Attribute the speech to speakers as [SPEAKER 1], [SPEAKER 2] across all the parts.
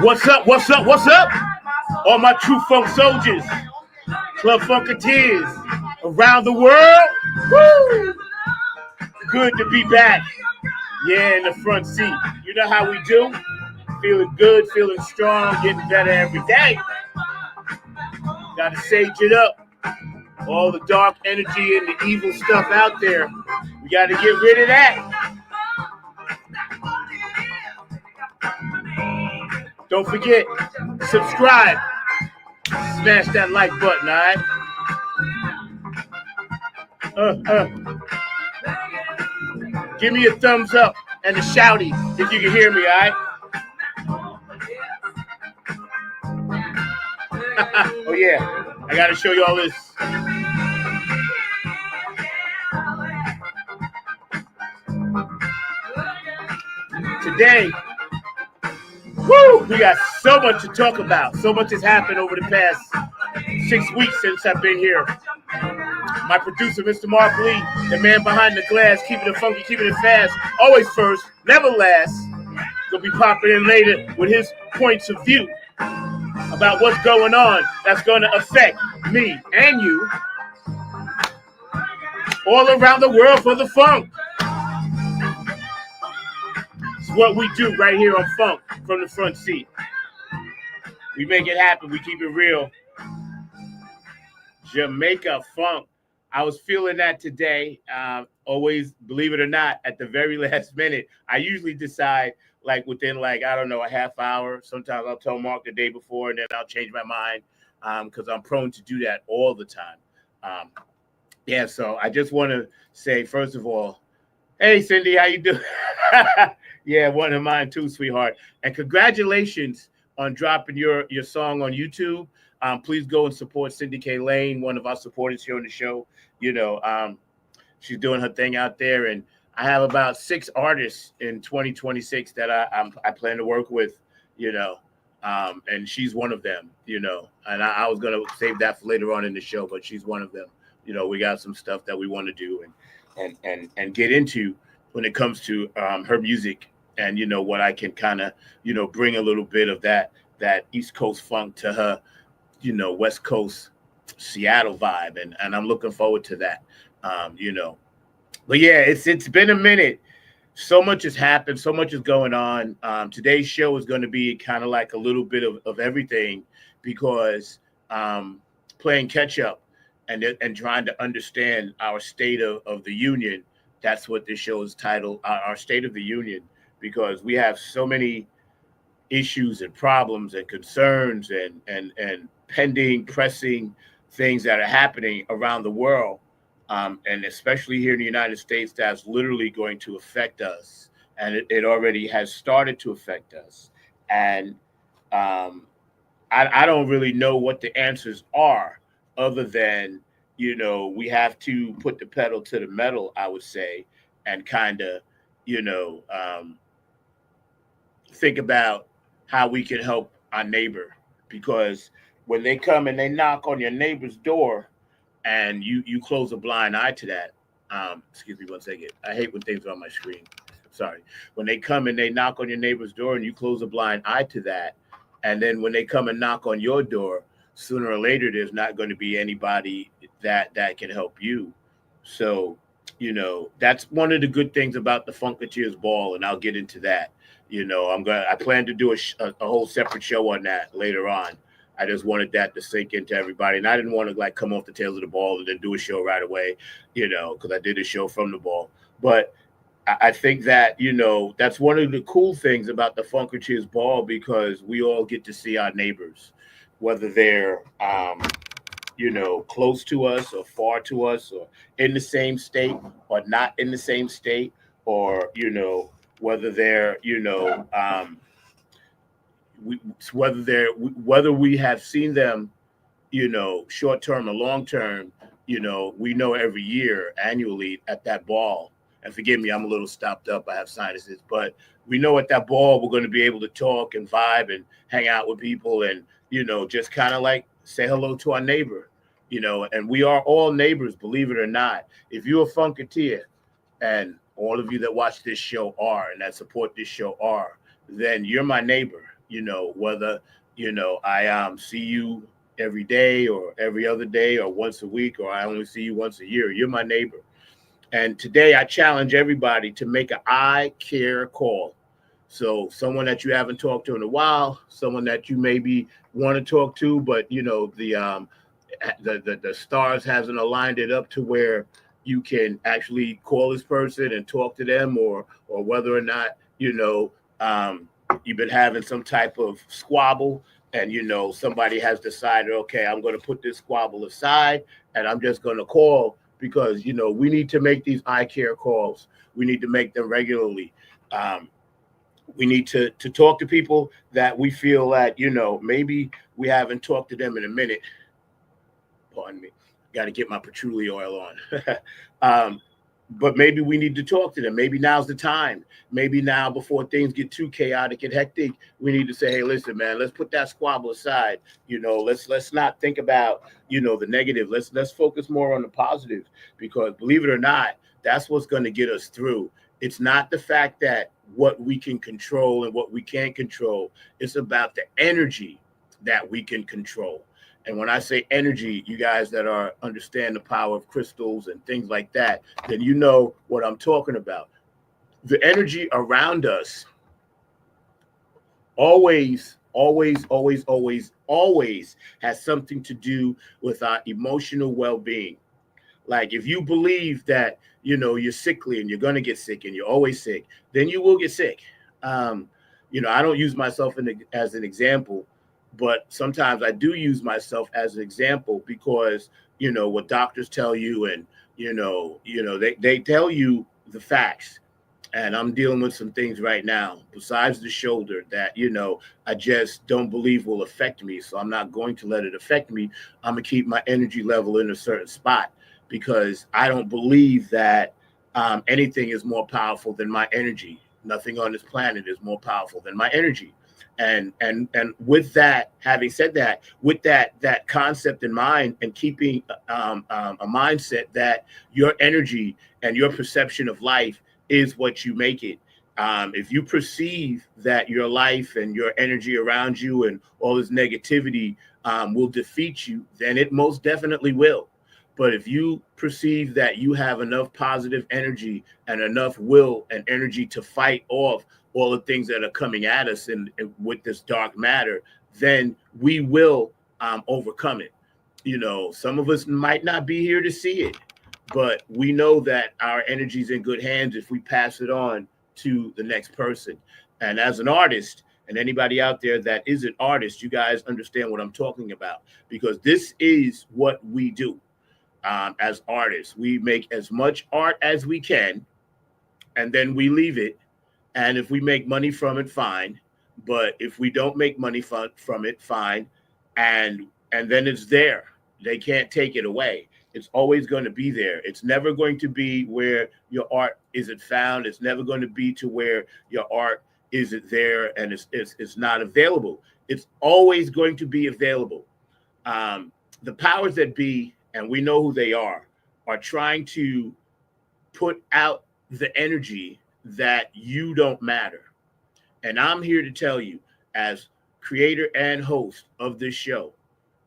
[SPEAKER 1] What's up? What's up? What's up? All my true funk soldiers, club funketeers around the world. Woo! Good to be back. Yeah, in the front seat. You know how we do? Feeling good, feeling strong, getting better every day. Gotta sage it up. All the dark energy and the evil stuff out there. We gotta get rid of that. Don't forget, subscribe. Smash that like button, alright? Give me a thumbs up and a shouty if you can hear me, alright? Oh yeah, I gotta show you all this. Today, woo, we got so much to talk about. So much has happened over the past 6 weeks since I've been here. My producer, Mr. Mark Lee, the man behind the glass, keeping it funky, keeping it fast, always first, never last. Gonna be popping in later with his points of view about what's going on that's gonna affect me and you all around the world for the funk. It's what we do right here on Funk from the front seat. We make it happen. We keep it real. Jamaica funk. I was feeling that today. Always, believe it or not, at the very last minute. I usually decide like within I don't know, a half hour. Sometimes I'll tell Mark the day before and then I'll change my mind because I'm prone to do that all the time. Yeah, so I just want to say, first of all, hey, Cindy, how you doing? Yeah, one of mine too, sweetheart. And congratulations on dropping your song on YouTube. Please go and support Cindy K. Lane, one of our supporters here on the show. She's doing her thing out there. And I have about 6 artists in 2026 that I plan to work with, and she's one of them, And I was going to save that for later on in the show, but she's one of them. We got some stuff that we want to do and get into when it comes to her music and, what I can kind of, bring a little bit of that East Coast funk to her, West Coast Seattle vibe. And I'm looking forward to that, But yeah, it's been a minute. So much has happened. So much is going on. Today's show is going to be kind of like a little bit of everything because playing catch up and trying to understand our state of the union. That's what this show is titled, our State of the Union, because we have so many issues and problems and concerns and pending, pressing things that are happening around the world. And especially here in the United States, that's literally going to affect us. And it already has started to affect us. And I don't really know what the answers are other than, we have to put the pedal to the metal, I would say, and kind of, think about how we can help our neighbor. Because when they come and they knock on your neighbor's door, and you close a blind eye to that. Excuse me 1 second. I hate when things are on my screen. Sorry. When they come and they knock on your neighbor's door and you close a blind eye to that, and then when they come and knock on your door, sooner or later, there's not going to be anybody that can help you. So, that's one of the good things about the Funketeers Ball, and I'll get into that. I plan to do a whole separate show on that later on. I just wanted that to sink into everybody. And I didn't want to come off the tails of the ball and then do a show right away, because I did a show from the ball. But I think that, that's one of the cool things about the Funketeers Ball, because we all get to see our neighbors, whether they're, close to us or far to us or in the same state or not in the same state, or, whether they're, whether we have seen them, short term or long term, we know every year annually at that ball. And forgive me, I'm a little stopped up. I have sinuses, but we know at that ball we're going to be able to talk and vibe and hang out with people and just kind of say hello to our neighbor, And we are all neighbors, believe it or not. If you're a Funketeer, and all of you that watch this show are and that support this show are, then you're my neighbor. Whether, I see you every day or every other day or once a week, or I only see you once a year, you're my neighbor. And today I challenge everybody to make an I care call. So someone that you haven't talked to in a while, someone that you maybe want to talk to, but the stars hasn't aligned it up to where you can actually call this person and talk to them, or whether or not, you've been having some type of squabble and, somebody has decided, okay, I'm going to put this squabble aside and I'm just going to call because, we need to make these I care calls. We need to make them regularly. We need to talk to people that we feel that, maybe we haven't talked to them in a minute. Pardon me. Got to get my patchouli oil on. but maybe we need to talk to them. Maybe now's the time. Maybe now, before things get too chaotic and hectic, we need to say, hey, listen, man, let's put that squabble aside. Let's not think about, the negative. Let's focus more on the positive, because believe it or not, that's what's going to get us through. It's not the fact that what we can control and what we can't control. It's about the energy that we can control. And when I say energy, you guys that understand the power of crystals and things like that, then you know what I'm talking about. The energy around us always, always, always, always, always has something to do with our emotional well-being. Like, if you believe that, you're sickly and you're going to get sick and you're always sick, then you will get sick. I don't use myself as an example, but sometimes I do use myself as an example, because, what doctors tell you, and, they tell you the facts. And I'm dealing with some things right now besides the shoulder that, I just don't believe will affect me. So I'm not going to let it affect me. I'm going to keep my energy level in a certain spot, because I don't believe that anything is more powerful than my energy. Nothing on this planet is more powerful than my energy. And with that, having said that, with that concept in mind, and keeping a mindset that your energy and your perception of life is what you make it. If you perceive that your life and your energy around you and all this negativity will defeat you, then it most definitely will. But if you perceive that you have enough positive energy and enough will and energy to fight off all the things that are coming at us and with this dark matter, then we will overcome it. Some of us might not be here to see it, but we know that our energy is in good hands if we pass it on to the next person. And as an artist, and anybody out there that is an artist, you guys understand what I'm talking about, because this is what we do. As artists, we make as much art as we can, and then we leave it. And if we make money from it, fine. But if we don't make money from it, fine. And then it's there. They can't take it away. It's always going to be there. It's never going to be where your art isn't found. It's never going to be to where your art isn't there and it's not available. It's always going to be available. The powers that be, and we know who they are trying to put out the energy that you don't matter. And I'm here to tell you, as creator and host of this show,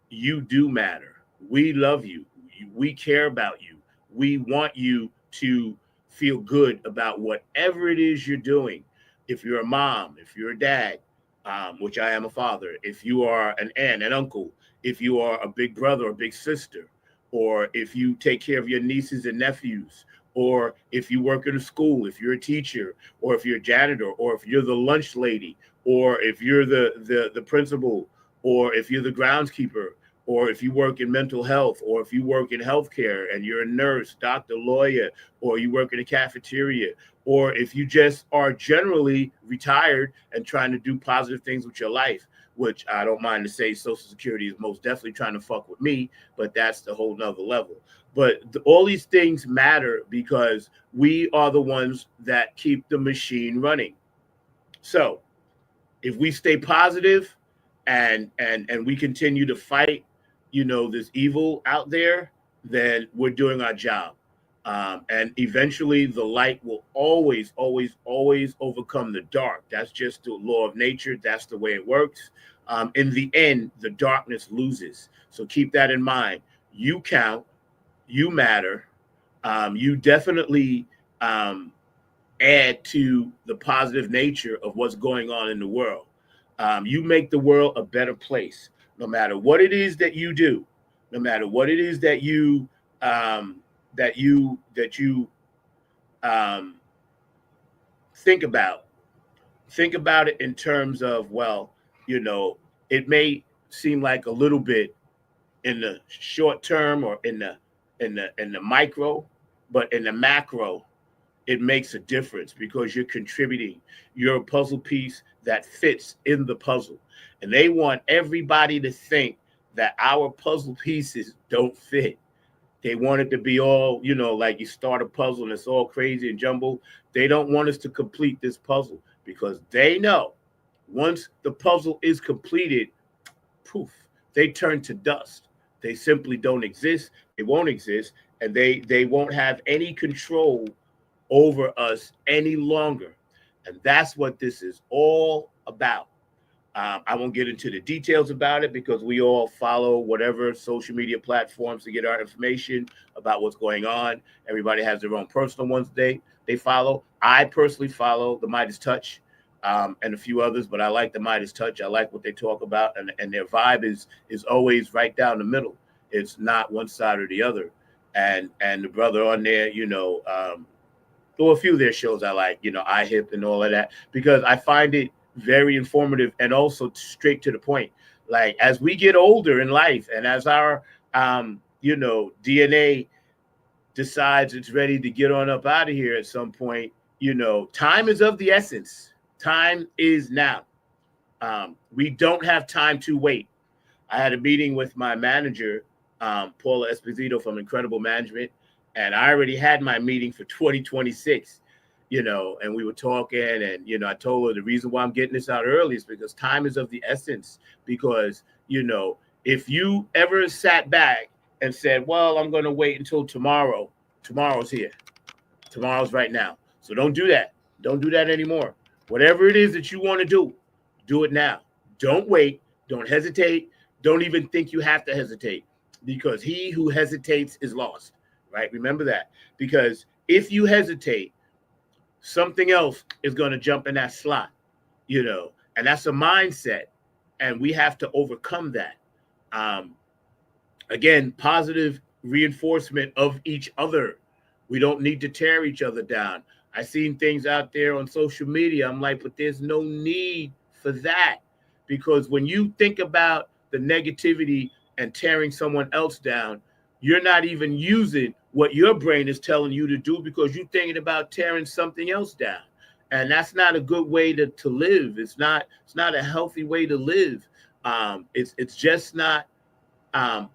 [SPEAKER 1] you do matter. We love you. We care about you. We want you to feel good about whatever it is you're doing. If you're a mom, if you're a dad, which I am a father, if you are an aunt, an uncle, if you are a big brother or big sister, or if you take care of your nieces and nephews, or if you work in a school, if you're a teacher, or if you're a janitor, or if you're the lunch lady, or if you're the principal, or if you're the groundskeeper, or if you work in mental health, or if you work in healthcare and you're a nurse, doctor, lawyer, or you work in a cafeteria, or if you just are generally retired and trying to do positive things with your life, which I don't mind to say Social Security is most definitely trying to fuck with me, but that's the whole nother level. But all these things matter because we are the ones that keep the machine running. So if we stay positive and we continue to fight, this evil out there, then we're doing our job. And eventually the light will always, always, always overcome the dark. That's just the law of nature. That's the way it works. In the end, the darkness loses. So keep that in mind. You count, you matter. You definitely add to the positive nature of what's going on in the world. You make the world a better place, no matter what it is that you do, no matter what it is that you think about. Think about it in terms of, well, it may seem like a little bit in the short term or in the micro, but in the macro, it makes a difference because you're contributing. You're a puzzle piece that fits in the puzzle. And they want everybody to think that our puzzle pieces don't fit. They want it to be all, like you start a puzzle and it's all crazy and jumbled. They don't want us to complete this puzzle because they know once the puzzle is completed, poof, they turn to dust. They simply don't exist. They won't exist, and they won't have any control over us any longer. And that's what this is all about. I won't get into the details about it because we all follow whatever social media platforms to get our information about what's going on. Everybody has their own personal ones they follow. I personally follow the Midas Touch and a few others, but I like the Midas Touch. I like what they talk about, and their vibe is always right down the middle. It's not one side or the other. And the brother on there, well, a few of their shows I like, iHip and all of that, because I find it very informative and also straight to the point. Like as we get older in life and as our DNA decides it's ready to get on up out of here at some point, time is of the essence. Time is now. We don't have time to wait. I had a meeting with my manager, Paula Esposito from Incredible Management, and I already had my meeting for 2026. And we were talking, and I told her the reason why I'm getting this out early is because time is of the essence. Because if you ever sat back and said, well, I'm going to wait until tomorrow, tomorrow's here. Tomorrow's right now. So don't do that. Don't do that anymore. Whatever it is that you want to do it now. Don't wait. Don't hesitate. Don't even think you have to hesitate, because he who hesitates is lost, right? Remember that. Because if you hesitate, something else is going to jump in that slot, and that's a mindset, and we have to overcome that. Again, positive reinforcement of each other. We don't need to tear each other down. I've seen things out there on social media. I'm like, but there's no need for that, because when you think about the negativity and tearing someone else down, you're not even using what your brain is telling you to do, because you're thinking about tearing something else down. And that's not a good way to live. It's not a healthy way to live. It's just not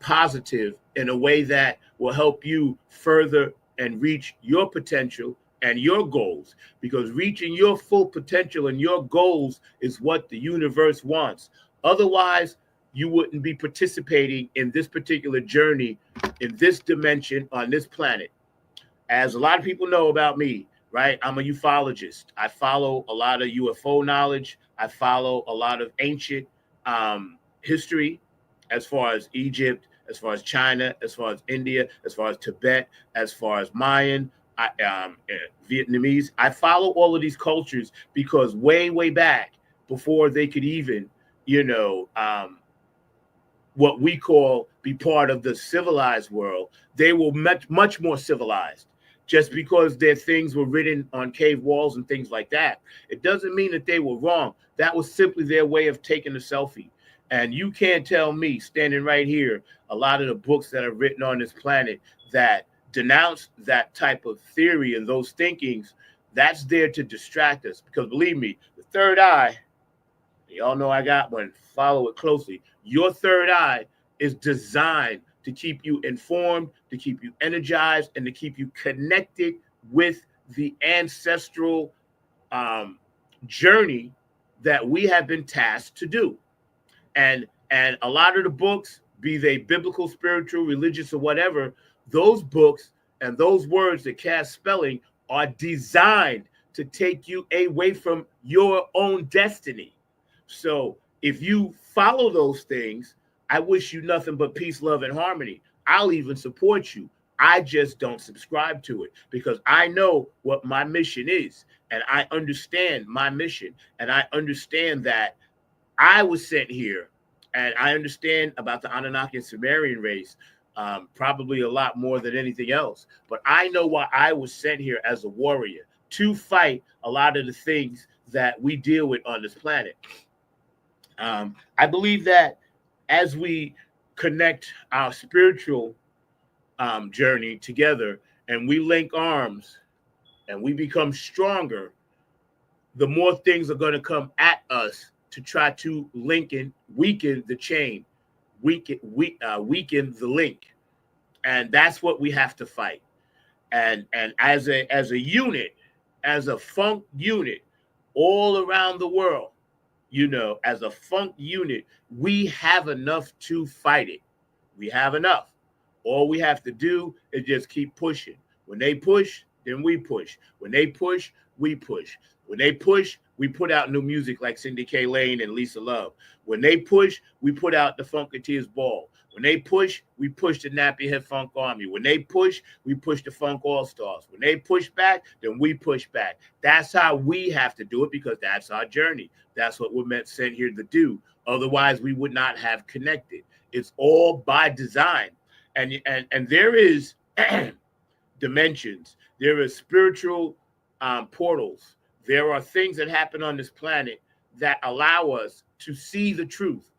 [SPEAKER 1] positive in a way that will help you further and reach your potential and your goals, because reaching your full potential and your goals is what the universe wants. Otherwise, you wouldn't be participating in this particular journey, in this dimension, on this planet. As a lot of people know about me, right? I'm a ufologist. I follow a lot of UFO knowledge. I follow a lot of ancient history, as far as Egypt, as far as China, as far as India, as far as Tibet, as far as Mayan, Vietnamese. I follow all of these cultures because way back, before they could even, what we call be part of the civilized world, they were much more civilized. Just because their things were written on cave walls and things like that, it doesn't mean that they were wrong. That was simply their way of taking a selfie. And you can't tell me, standing right here, a lot of the books that are written on this planet that denounce that type of theory and those thinkings, that's there to distract us. Because believe me, the third eye, y'all know I got one, follow it closely. Your third eye is designed to keep you informed, to keep you energized, and to keep you connected with the ancestral journey that we have been tasked to do. And a lot of the books, be they biblical, spiritual, religious, or whatever, those books and those words that cast spelling are designed to take you away from your own destiny. So if you follow those things, I wish you nothing but peace, love, and harmony. I'll even support you. I just don't subscribe to it, because I know what my mission is, and I understand my mission, and I understand that I was sent here, and I understand about the Anunnaki and Sumerian race, probably a lot more than anything else. But I know why I was sent here as a warrior, to fight a lot of the things that we deal with on this planet. I believe that as we connect our spiritual journey together and we link arms and we become stronger, the more things are going to come at us to try to weaken the chain, weaken the link. And that's what we have to fight. And as a unit, as a funk unit, all around the world, as a funk unit, we have enough to fight it. We have enough. All we have to do is just keep pushing. When they push, then we push. When they push, we push. When they push, we put out new music like Cindy K. Lane and Lisa Love. When they push, we put out the Funketeers Ball. When they push, we push the Nappy Head Funk Army. When they push, we push the Funk All Stars. When they push back, then we push back. That's how we have to do it, because that's our journey. That's what we're sent here to do. Otherwise, we would not have connected. It's all by design. And there is dimensions. There are spiritual portals. There are things that happen on this planet that allow us to see the truth.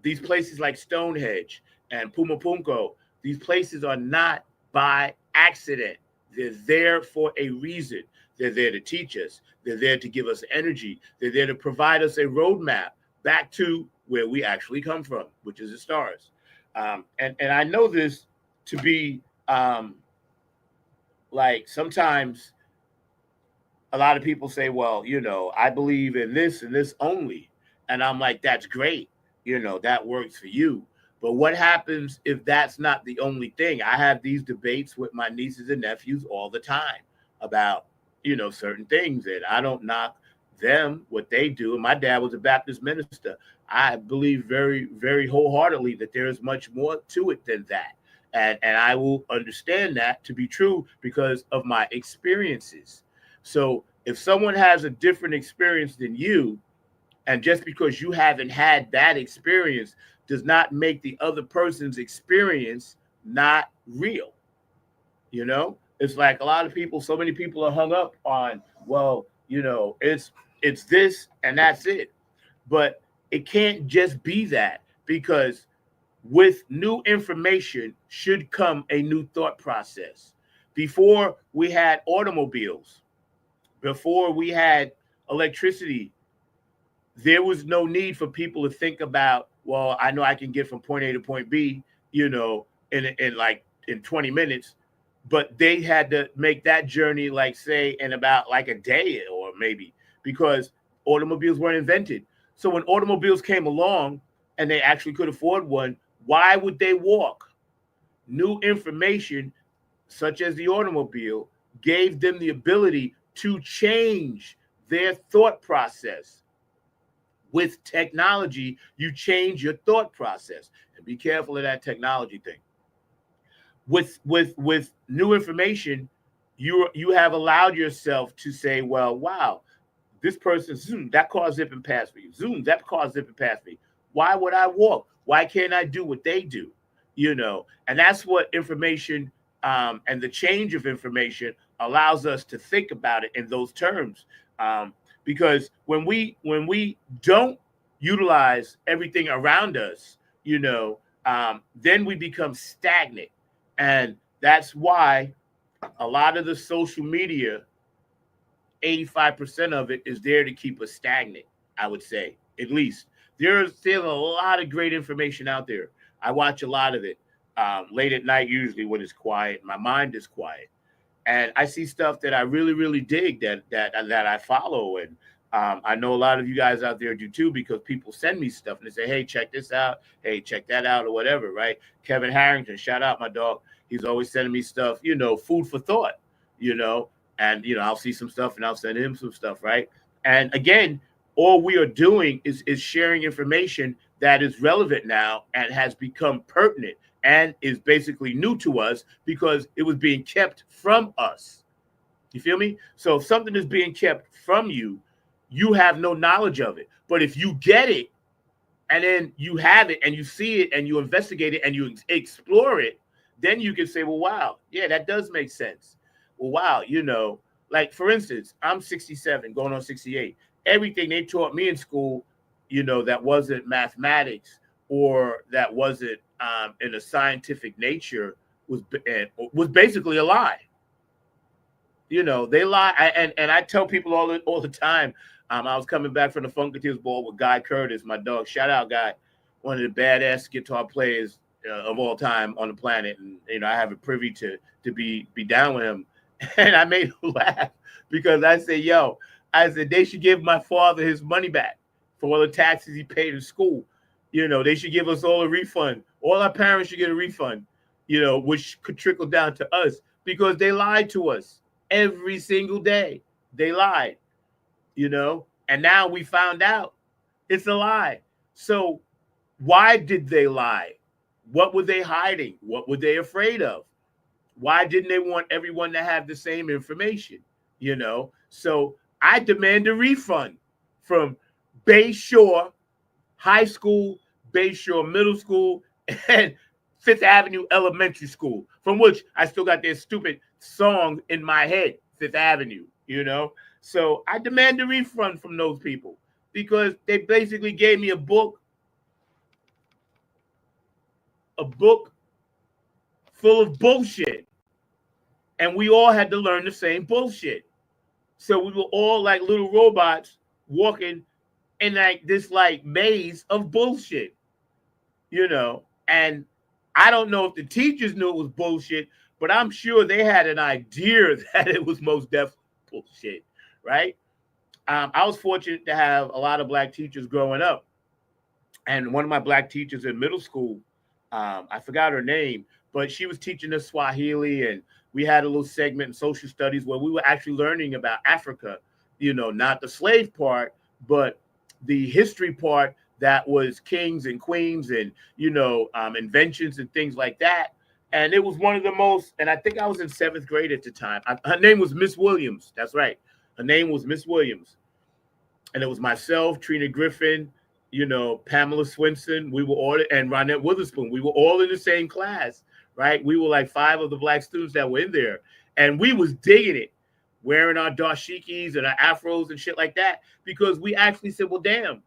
[SPEAKER 1] These places like Stonehenge and Pumapunko, these places are not by accident. They're there for a reason. They're there to teach us. They're there to give us energy. They're there to provide us a roadmap back to where we actually come from, which is the stars. And I know this to be like sometimes a lot of people say, well, I believe in this and this only. And I'm like, that's great. That works for you. But what happens if that's not the only thing? I have these debates with my nieces and nephews all the time about, certain things. And I don't knock them, what they do. And my dad was a Baptist minister. I believe very, very wholeheartedly that there is much more to it than that. And I will understand that to be true because of my experiences. So if someone has a different experience than you, and just because you haven't had that experience does not make the other person's experience not real. It's like a lot of people, so many people are hung up on, well, it's this and that's it. But it can't just be that, because with new information should come a new thought process. Before we had automobiles, before we had electricity, there was no need for people to think about, well, I know I can get from point A to point B, in 20 minutes, but they had to make that journey, like say in about like a day or maybe, because automobiles weren't invented. So when automobiles came along and they actually could afford one, why would they walk? New information, such as the automobile, gave them the ability to change their thought process. With technology, you change your thought process. And be careful of that technology thing. With new information, you have allowed yourself to say, well, wow, this person, zoom, that car zipping past me. Zoom, that car zipping past me. Why would I walk? Why can't I do what they do? And that's what information and the change of information allows us to think about it in those terms. Because when we don't utilize everything around us, then we become stagnant. And that's why a lot of the social media, 85% of it is there to keep us stagnant, I would say, at least. There's still a lot of great information out there. I watch a lot of it late at night, usually when it's quiet. My mind is quiet. And I see stuff that I really, really dig that I follow. And I know a lot of you guys out there do too, because people send me stuff and they say, hey, check this out. Hey, check that out or whatever, right? Kevin Harrington, shout out my dog. He's always sending me stuff, food for thought, and, I'll see some stuff and I'll send him some stuff, right? And again, all we are doing is sharing information that is relevant now and has become pertinent and is basically new to us because it was being kept from us. You feel me? So if something is being kept from you, you have no knowledge of it. But if you get it and then you have it and you see it and you investigate it and you explore it, then you can say, well, wow, yeah, that does make sense. Well, wow, like for instance, I'm 67 going on 68. Everything they taught me in school, that wasn't mathematics or that wasn't in a scientific nature was basically a lie. They lie. And I tell people all the time, I was coming back from the Funketeers Ball with Guy Curtis, my dog. Shout out, Guy. One of the badass guitar players of all time on the planet, and I have a privy to be down with him. And I made him laugh because I said, "Yo," I said they should give my father his money back for all the taxes he paid in school. They should give us all a refund. All our parents should get a refund. Which could trickle down to us because they lied to us every single day. They lied, and now we found out it's a lie. So why did they lie? What were they hiding? What were they afraid of? Why didn't they want everyone to have the same information? So I demand a refund from Bayshore High School, Bayshore Middle School, and Fifth Avenue Elementary School, from which I still got their stupid song in my head, Fifth Avenue, So I demand a refund from those people because they basically gave me a book full of bullshit. And we all had to learn the same bullshit. So we were all like little robots walking in this maze of bullshit, and I don't know if the teachers knew it was bullshit, but I'm sure they had an idea that it was most definitely bullshit, right? I was fortunate to have a lot of black teachers growing up. And one of my black teachers in middle school, I forgot her name, but she was teaching us Swahili, and we had a little segment in social studies where we were actually learning about Africa, not the slave part, but the history part that was kings and queens and, inventions and things like that. And it was one of the most, and I think I was in 7th grade at the time. Her name was Miss Williams. That's right. Her name was Miss Williams. And it was myself, Trina Griffin, Pamela Swinson. We were all, and Ronette Witherspoon. We were all in the same class, right? We were like 5 of the black students that were in there. And we was digging it, wearing our dashikis and our afros and shit like that, because we actually said, well, damn,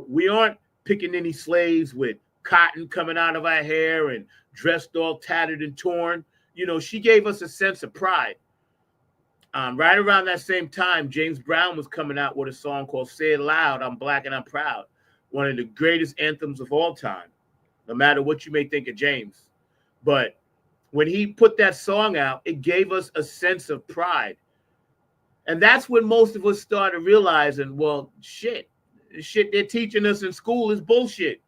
[SPEAKER 1] we aren't picking any slaves with cotton coming out of our hair and dressed all tattered and torn. She gave us a sense of pride. Right around that same time, James Brown was coming out with a song called Say It Loud, I'm Black and I'm Proud, one of the greatest anthems of all time, no matter what you may think of James. But when he put that song out, it gave us a sense of pride. And that's when most of us started realizing, well, shit they're teaching us in school is bullshit.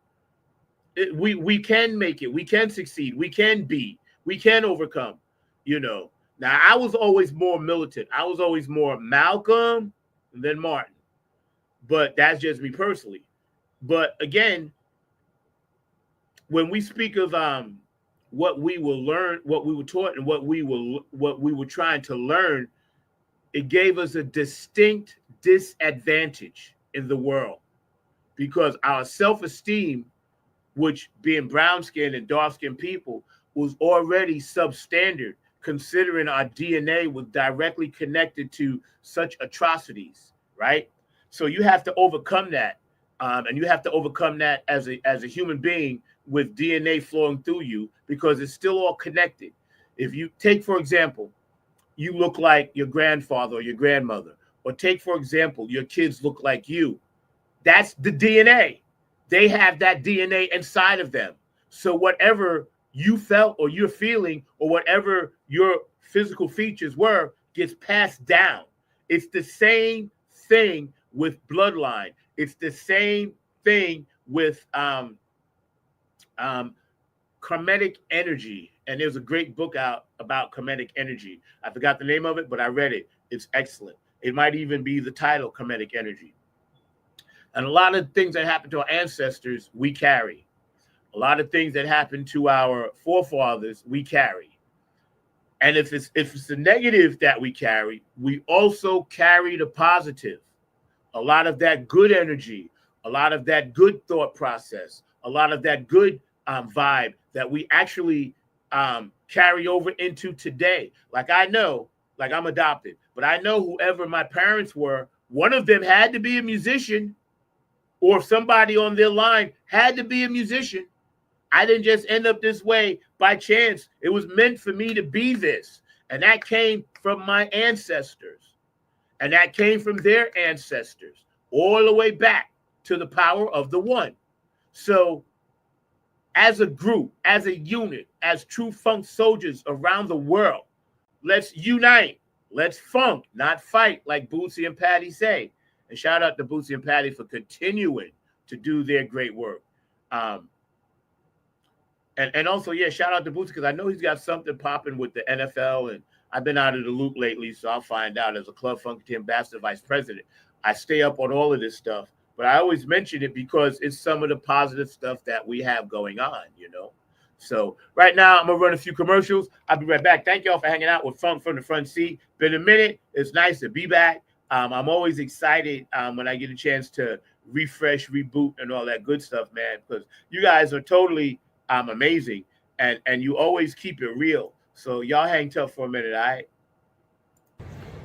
[SPEAKER 1] We can make it. We can succeed. We can overcome, Now, I was always more militant. I was always more Malcolm than Martin. But that's just me personally. But again, when we speak of what we will learn, what we were taught, and what we were trying to learn, it gave us a distinct disadvantage in the world because our self-esteem, which being brown-skinned and dark-skinned people, was already substandard, considering our DNA was directly connected to such atrocities, right? So you have to overcome that, and you have to overcome that as a human being with DNA flowing through you because it's still all connected. If you take, for example, you look like your grandfather or your grandmother, or take, for example, your kids look like you. That's the DNA. They have that DNA inside of them. So whatever you felt or you're feeling or whatever your physical features were gets passed down. It's the same thing with bloodline. It's the same thing with chromatic energy. And there's a great book out about chromatic energy. I forgot the name of it, but I read it. It's excellent. It might even be the title, Chromatic Energy. And a lot of things that happen to our ancestors, we carry. A lot of things that happen to our forefathers, we carry. And if it's the negative that we carry, we also carry the positive. A lot of that good energy, a lot of that good thought process, a lot of that good vibe that we actually carry over into today. Like I know, like I'm adopted, but I know whoever my parents were, one of them had to be a musician, or somebody on their line had to be a musician. I didn't just end up this way by chance. It was meant for me to be this. And that came from my ancestors. And that came from their ancestors, all the way back to the power of the one. So as a group, as a unit, as true funk soldiers around the world, let's unite. Let's funk, not fight, like Bootsy and Patty say. And shout out to Bootsy and Patty for continuing to do their great work. And also, yeah, shout out to Bootsy because I know he's got something popping with the NFL, and I've been out of the loop lately, so I'll find out as a Club Funkity Ambassador Vice President. I stay up on all of this stuff, but I always mention it because it's some of the positive stuff that we have going on, you know. So right now, I'm going to run a few commercials. I'll be right back. Thank y'all for hanging out with Funk from the Front Seat. Been a minute. It's nice to be back. I'm always excited when I get a chance to refresh, reboot, and all that good stuff, man, because you guys are totally amazing, and you always keep it real. So y'all hang tough for a minute, all right?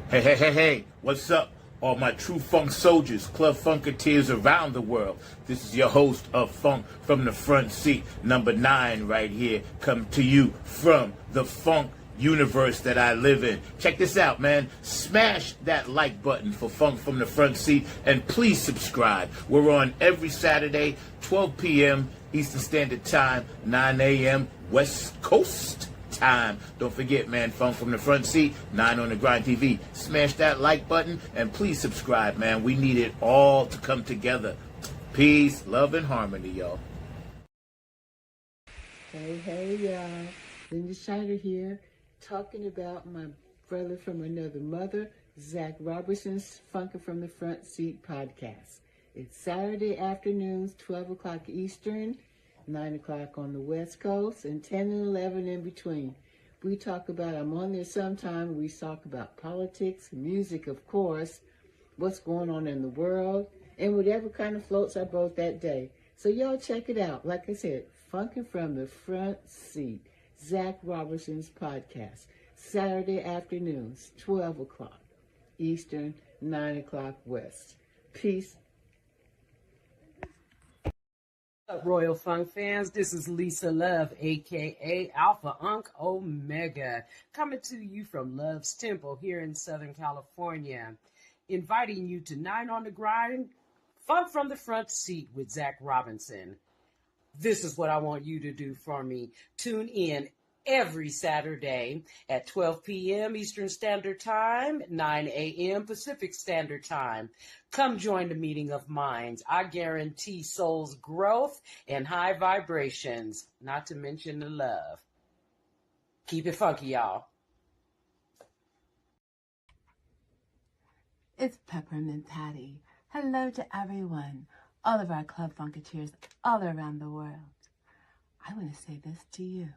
[SPEAKER 1] Hey, what's up? All my true funk soldiers, Club Funketeers around the world. This is your host of Funk from the Front Seat, number 9 right here, come to you from the funk universe that I live in. Check this out, man. Smash that like button for Funk from the Front Seat, and please subscribe. We're on every Saturday, 12 p.m. Eastern Standard Time, 9 a.m. West Coast time. Don't forget, man, Funk from the Front Seat, 9 on the Grind TV. Smash that like button and please subscribe, man. We need it all to come together. Peace, love, and harmony, y'all.
[SPEAKER 2] Hey, y'all. Linda Shiner here, talking about my brother from another mother, Zach Robertson's Funkin' from the Front Seat podcast. It's Saturday afternoons, 12 o'clock Eastern, 9 o'clock on the West Coast, and 10 and 11 in between. We talk about, I'm on there sometime, we talk about politics, music, of course, what's going on in the world, and whatever kind of floats our boat that day. So y'all check it out. Like I said, Funkin' from the Front Seat, Zach Robertson's podcast, Saturday afternoons, 12 o'clock Eastern, 9 o'clock West. Peace.
[SPEAKER 3] What's up, Royal Funk fans? This is Lisa Love, aka Alpha Unk Omega, coming to you from Love's Temple here in Southern California, inviting you to 9 on the Grind, Funk from the Front Seat with Zach Robinson. This is what I want you to do for me. Tune in every Saturday at 12 p.m. Eastern Standard Time, 9 a.m. Pacific Standard Time. Come join the meeting of minds. I guarantee soul's growth and high vibrations, not to mention the love. Keep it funky, y'all.
[SPEAKER 4] It's Peppermint Patty. Hello to everyone, all of our Club Funketeers all around the world. I want to say this to you.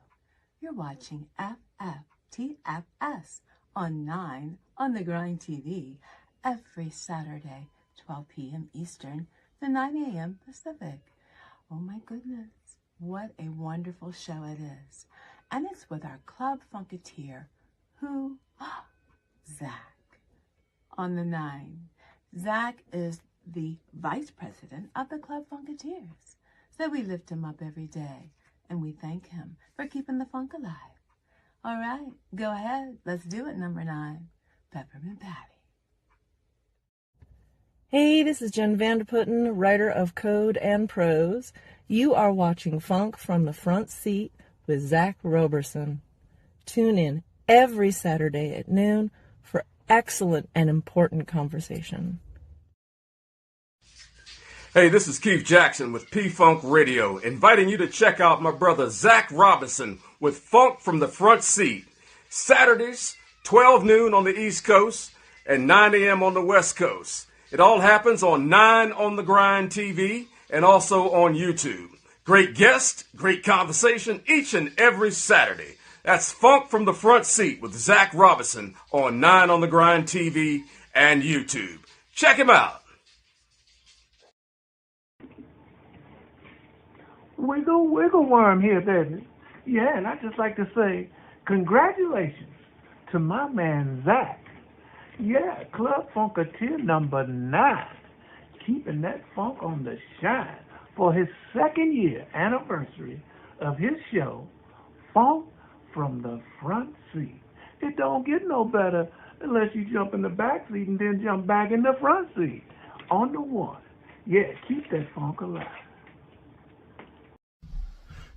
[SPEAKER 4] You're watching FFTFS on 9 on the Grind TV every Saturday, 12 p.m. Eastern to 9 a.m. Pacific. Oh my goodness, what a wonderful show it is. And it's with our Club Funketeer, who? Zach. On the 9. Zach is the vice president of the Club Funketeers. So we lift him up every day. And we thank him for keeping the funk alive. All right, go ahead. Let's do it, number 9. Peppermint Patty.
[SPEAKER 5] Hey, this is Jen Vanderputten, writer of Code and Prose. You are watching Funk from the Front Seat with Zach Roberson. Tune in every Saturday at noon for excellent and important conversation.
[SPEAKER 6] Hey, this is Keith Jackson with P-Funk Radio, inviting you to check out my brother Zach Robinson with Funk from the Front Seat. Saturdays, 12 noon on the East Coast and 9 a.m. on the West Coast. It all happens on 9 on the Grind TV and also on YouTube. Great guests, great conversation each and every Saturday. That's Funk from the Front Seat with Zach Robinson on 9 on the Grind TV and YouTube. Check him out.
[SPEAKER 7] Wiggle worm here, baby. Yeah, and I'd just like to say congratulations to my man Zach. Yeah, Club Funketeer number 9, keeping that funk on the shine for his 2nd year anniversary of his show, Funk from the Front Seat. It don't get no better unless you jump in the back seat and then jump back in the front seat. On the one. Yeah, keep that funk alive.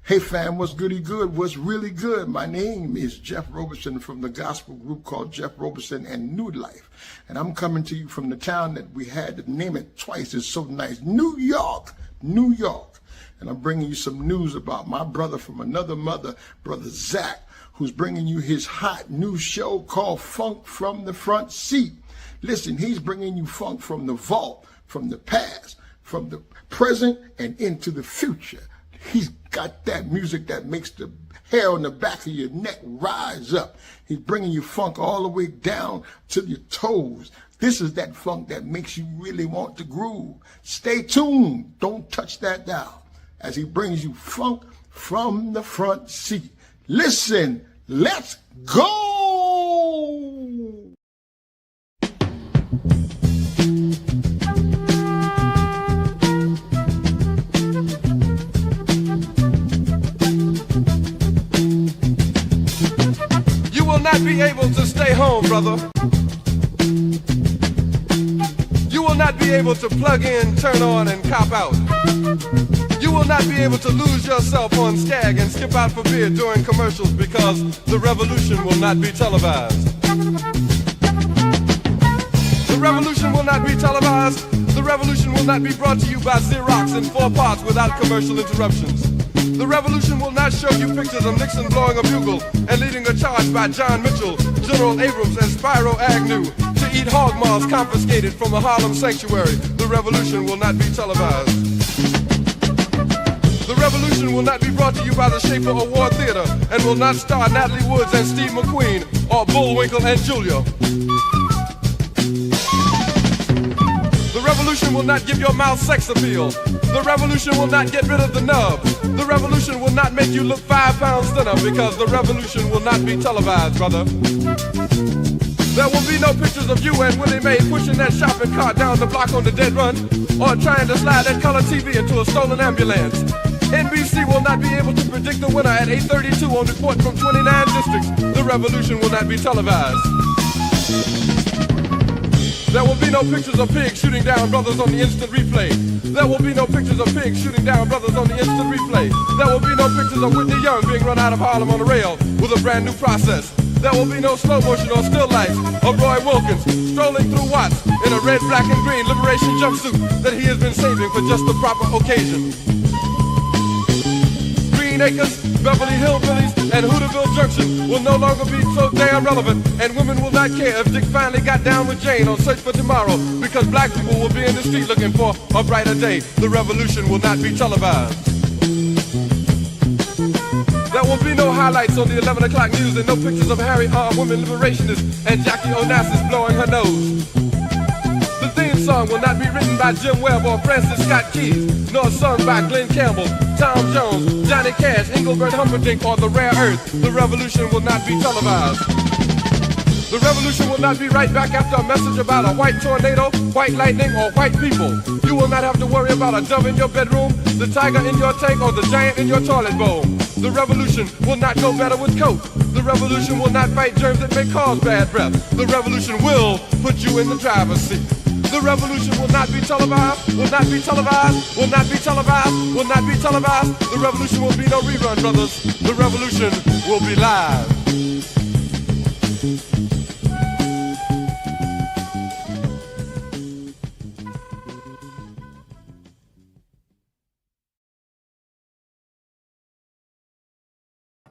[SPEAKER 8] Hey fam, what's goody good? What's really good? My name is Jeff Roberson from the gospel group called Jeff Roberson and New Life. And I'm coming to you from the town that we had to name it twice. It's so nice. New York, New York. And I'm bringing you some news about my brother from another mother, Brother Zach, who's bringing you his hot new show called Funk from the Front Seat. Listen, he's bringing you funk from the vault, from the past, from the present, and into the future. He's got that music that makes the hair on the back of your neck rise up. He's bringing you funk all the way down to your toes. This is that funk that makes you really want to groove. Stay tuned. Don't touch that dial as he brings you funk from the front seat. Listen, let's go.
[SPEAKER 9] You will not be able to stay home, brother. You will not be able to plug in, turn on, and cop out. You will not be able to lose yourself on Skag and skip out for beer during commercials because the revolution will not be televised. The revolution will not be televised. The revolution will not be brought to you by Xerox in 4 parts without commercial interruptions. The revolution will not show you pictures of Nixon blowing a bugle and leading a charge by John Mitchell, General Abrams, and Spyro Agnew to eat hog maws confiscated from a Harlem sanctuary. The revolution will not be televised. The revolution will not be brought to you by the Schaefer Award Theater and will not star Natalie Woods and Steve McQueen or Bullwinkle and Julia. The revolution will not give your mouth sex appeal. The revolution will not get rid of the nub. The revolution will not make you look 5 pounds thinner because the revolution will not be televised, brother. There will be no pictures of you and Willie Mae pushing that shopping cart down the block on the dead run or trying to slide that color TV into a stolen ambulance. NBC will not be able to predict the winner at 8:32 on report from 29 districts. The revolution will not be televised. There will be no pictures of pigs shooting down brothers on the instant replay. There will be no pictures of pigs shooting down brothers on the instant replay. There will be no pictures of Whitney Young being run out of Harlem on a rail with a brand new process. There will be no slow motion or still lights of Roy Wilkins strolling through Watts in a red, black, and green liberation jumpsuit that he has been saving for just the proper occasion. Green Acres, Beverly Hillbillies, and Hooterville Junction will no longer be so damn relevant, and women will not care if Dick finally got down with Jane on Search for Tomorrow, because black people will be in the street looking for a brighter day. The revolution will not be televised. There will be no highlights on the 11 o'clock news and no pictures of Harry armed women liberationists and Jackie Onassis blowing her nose. The theme song will not be written by Jim Webb or Francis Scott Keys, nor sung by Glenn Campbell, Tom Jones, Johnny Cash, Engelbert Humperdinck, or The Rare Earth. The revolution will not be televised. The revolution will not be right back after a message about a white tornado, white lightning, or white people. You will not have to worry about a dove in your bedroom, the tiger in your tank, or the giant in your toilet bowl. The revolution will not go better with Coke. The revolution will not fight germs that may cause bad breath. The revolution will put you in the driver's seat. The revolution will not be televised, will not be televised, will not be televised, will not be televised. The revolution will be no rerun, brothers. The revolution will be live.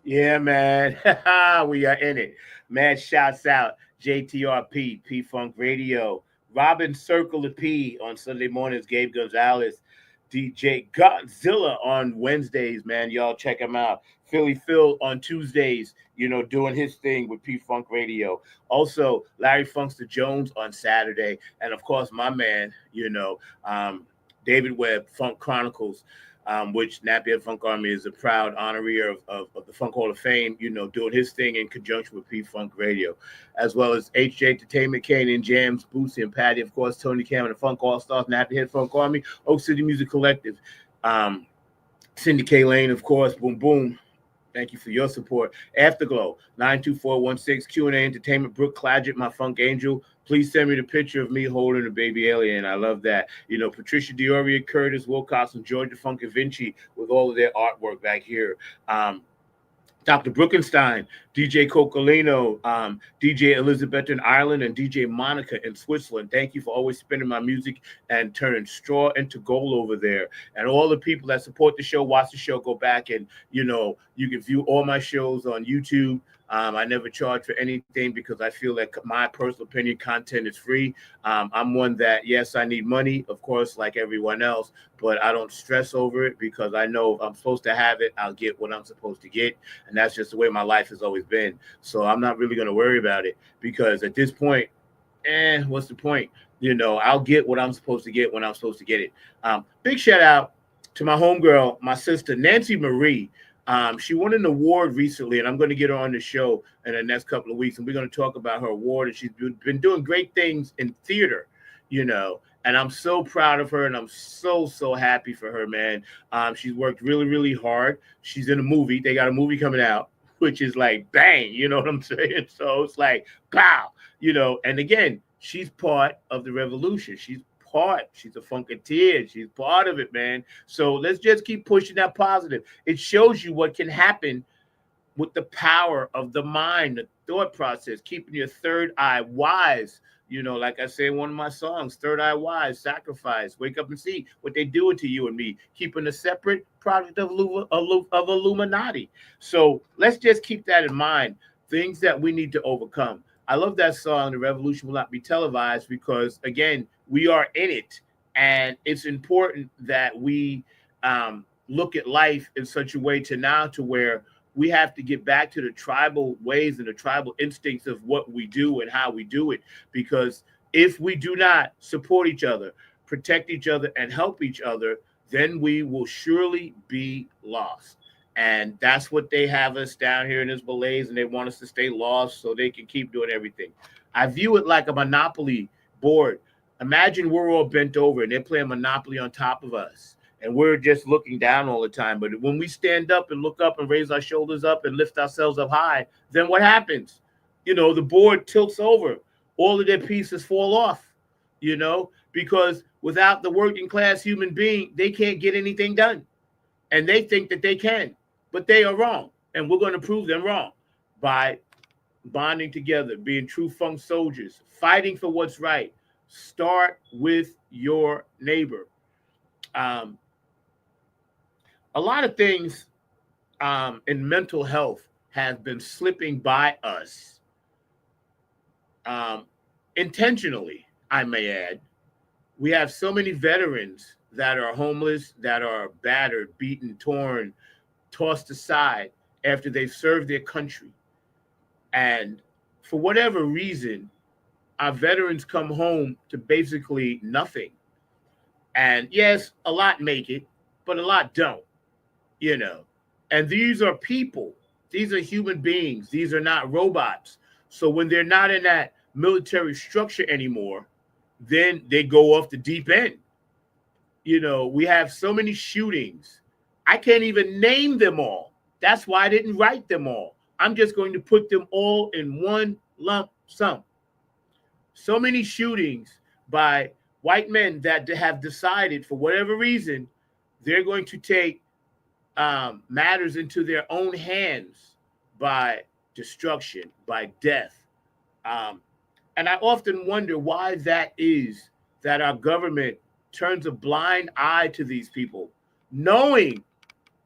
[SPEAKER 1] Yeah, man. We are in it. Man, shouts out JTRP, P-Funk Radio, Robin Circle of P on Sunday mornings, Gabe Gonzalez, DJ Godzilla on Wednesdays, man. Y'all check him out. Philly Phil on Tuesdays, doing his thing with P-Funk Radio. Also, Larry Funkster Jones on Saturday. And, of course, my man, David Webb, Funk Chronicles, which Napier Funk Army is a proud honoree of the Funk Hall of Fame, doing his thing in conjunction with P-Funk Radio, as well as HJ Entertainment, Kane and Jams, Bootsy and Patty, of course, Tony Cameron, the Funk All-Stars, Napier Funk Army, Oak City Music Collective, Cindy K. Lane, of course, Boom Boom, Thank you for your support. Afterglow, 92416 Q&A Entertainment, Brooke Clagett, my funk angel. Please send me the picture of me holding a baby alien. I love that. You know, Patricia Dioria, Curtis Wilcox, and Georgia Funk and Vinci with all of their artwork back here. Dr. Brookenstein, DJ Cocolino, DJ Elizabeth in Ireland, and DJ Monica in Switzerland. Thank you for always spinning my music and turning straw into gold over there. And all the people that support the show, watch the show, go back and, you know, you can view all my shows on YouTube. I never charge for anything because I feel that my personal opinion content is free. I'm one that, yes, I need money, of course, like everyone else, but I don't stress over it because I know if I'm supposed to have it, I'll get what I'm supposed to get. And that's just the way my life has always been. So I'm not really going to worry about it because at this point, what's the point? You know, I'll get what I'm supposed to get when I'm supposed to get it. Big shout out to my homegirl, my sister, Nancy Marie. She won an award recently, and I'm going to get her on the show in the next couple of weeks, and we're going to talk about her award. And she's been doing great things in theater, you know, and I'm so proud of her, and I'm so happy for her, man. She's worked really, really hard. She's in a movie. They got a movie coming out, which is like, bang, you know what I'm saying? So it's like, pow, you know, and again, she's part of the revolution. She's a funketeer. She's part of it, man. So let's just keep pushing that positive. It shows you what can happen with the power of the mind, the thought process, keeping your third eye wise. You know, like I say in one of my songs, third eye wise, sacrifice, wake up and see what they doing to you and me, keeping a separate product of Illuminati. So let's just keep that in mind, things that we need to overcome. I love that song, The Revolution Will Not Be Televised, because, again, we are in it. And it's important that we look at life in such a way to where we have to get back to the tribal ways and the tribal instincts of what we do and how we do it. Because if we do not support each other, protect each other, and help each other, then we will surely be lost. And that's what they have us down here in this malaise, and they want us to stay lost so they can keep doing everything. I view it like a Monopoly board. Imagine we're all bent over and they're playing Monopoly on top of us, and we're just looking down all the time. But when we stand up and look up and raise our shoulders up and lift ourselves up high, then what happens? You know, the board tilts over. All of their pieces fall off, you know, because without the working class human being, they can't get anything done. And they think that they can. But they are wrong, and we're going to prove them wrong by bonding together, being true funk soldiers, fighting for what's right. Start with your neighbor. A lot of things in mental health have been slipping by us intentionally, I may add. We have so many veterans that are homeless, that are battered, beaten, torn, tossed aside after they've served their country. And for whatever reason, our veterans come home to basically nothing. And yes, a lot make it, but a lot don't, you know. And these are people. These are human beings. These are not robots. So when they're not in that military structure anymore, then they go off the deep end. You know, we have so many shootings. I can't even name them all. That's why I didn't write them all. I'm just going to put them all in one lump sum. So many shootings by white men that have decided, for whatever reason, they're going to take matters into their own hands by destruction, by death. And I often wonder why that is, that our government turns a blind eye to these people, knowing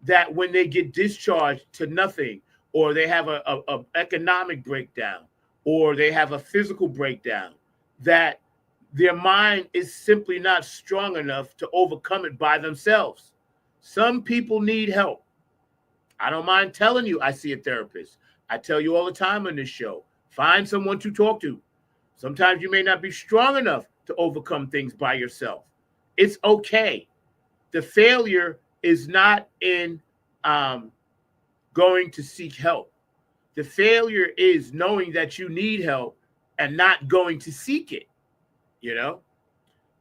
[SPEAKER 1] that when they get discharged to nothing, or they have a economic breakdown, or they have a physical breakdown, that their mind is simply not strong enough to overcome it by themselves. Some people need help. I don't mind telling you I see a therapist. I tell you all the time on this show, find someone to talk to. Sometimes you may not be strong enough to overcome things by yourself. It's okay. The failure is not in going to seek help. The failure is knowing that you need help and not going to seek it, you know?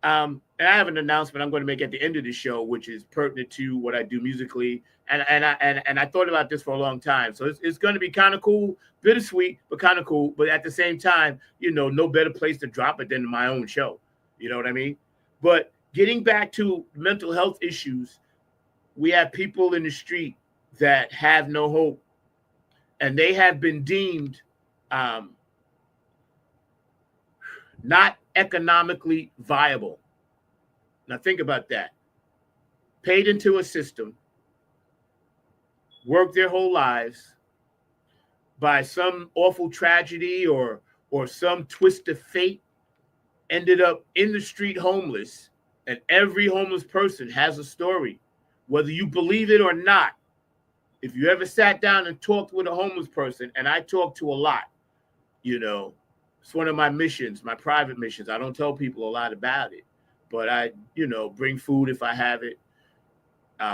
[SPEAKER 1] And and I have an announcement I'm going to make at the end of the show, which is pertinent to what I do musically. And I thought about this for a long time. So it's going to be kind of cool, bittersweet, but kind of cool. But at the same time, no better place to drop it than my own show. You know what I mean? But getting back to mental health issues, we have people in the street that have no hope, and they have been deemed not economically viable. Now think about that. Paid into a system, worked their whole lives, by some awful tragedy or some twist of fate, ended up in the street homeless. And every homeless person has a story, whether you believe it or not. If you ever sat down and talked with a homeless person, and I talk to a lot, it's one of my missions, my private missions. I don't tell people a lot about it, but I, bring food if I have it.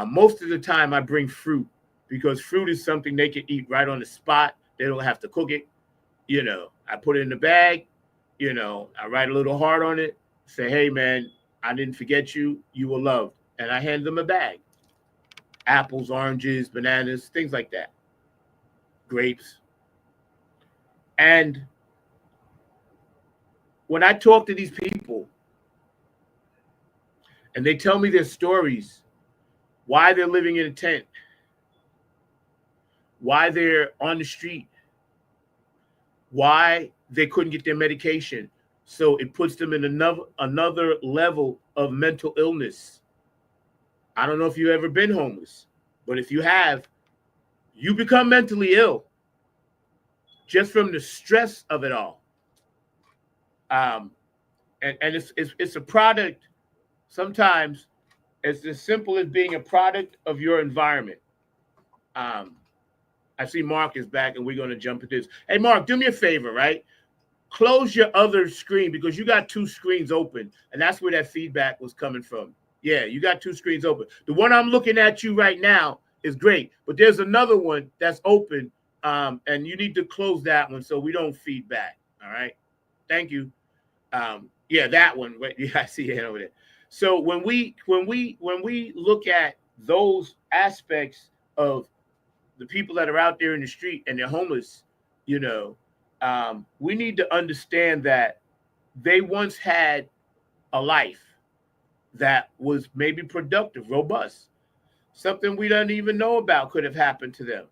[SPEAKER 1] Most of the time I bring fruit, because fruit is something they can eat right on the spot. They don't have to cook it. I put it in the bag, I write a little heart on it, say, hey man, I didn't forget you. You were loved. And I hand them a bag. Apples, oranges, bananas, things like that. Grapes. And when I talk to these people and they tell me their stories, why they're living in a tent, why they're on the street, why they couldn't get their medication, so it puts them in another level of mental illness. I don't know if you've ever been homeless, but if you have, you become mentally ill just from the stress of it all. And it's a product. Sometimes it's as simple as being a product of your environment. I see Mark is back, and we're going to jump at this. Hey, Mark, do me a favor, right? Close your other screen, because you got two screens open, and that's where that feedback was coming from. Yeah, you got two screens open. The one I'm looking at you right now is great, but there's another one that's open, and you need to close that one so we don't feedback. All right? Thank you. Yeah, that one. Yeah, I see it over there. So when we look at those aspects of the people that are out there in the street and they're homeless, we need to understand that they once had a life that was maybe productive, robust. Something we don't even know about could have happened to them.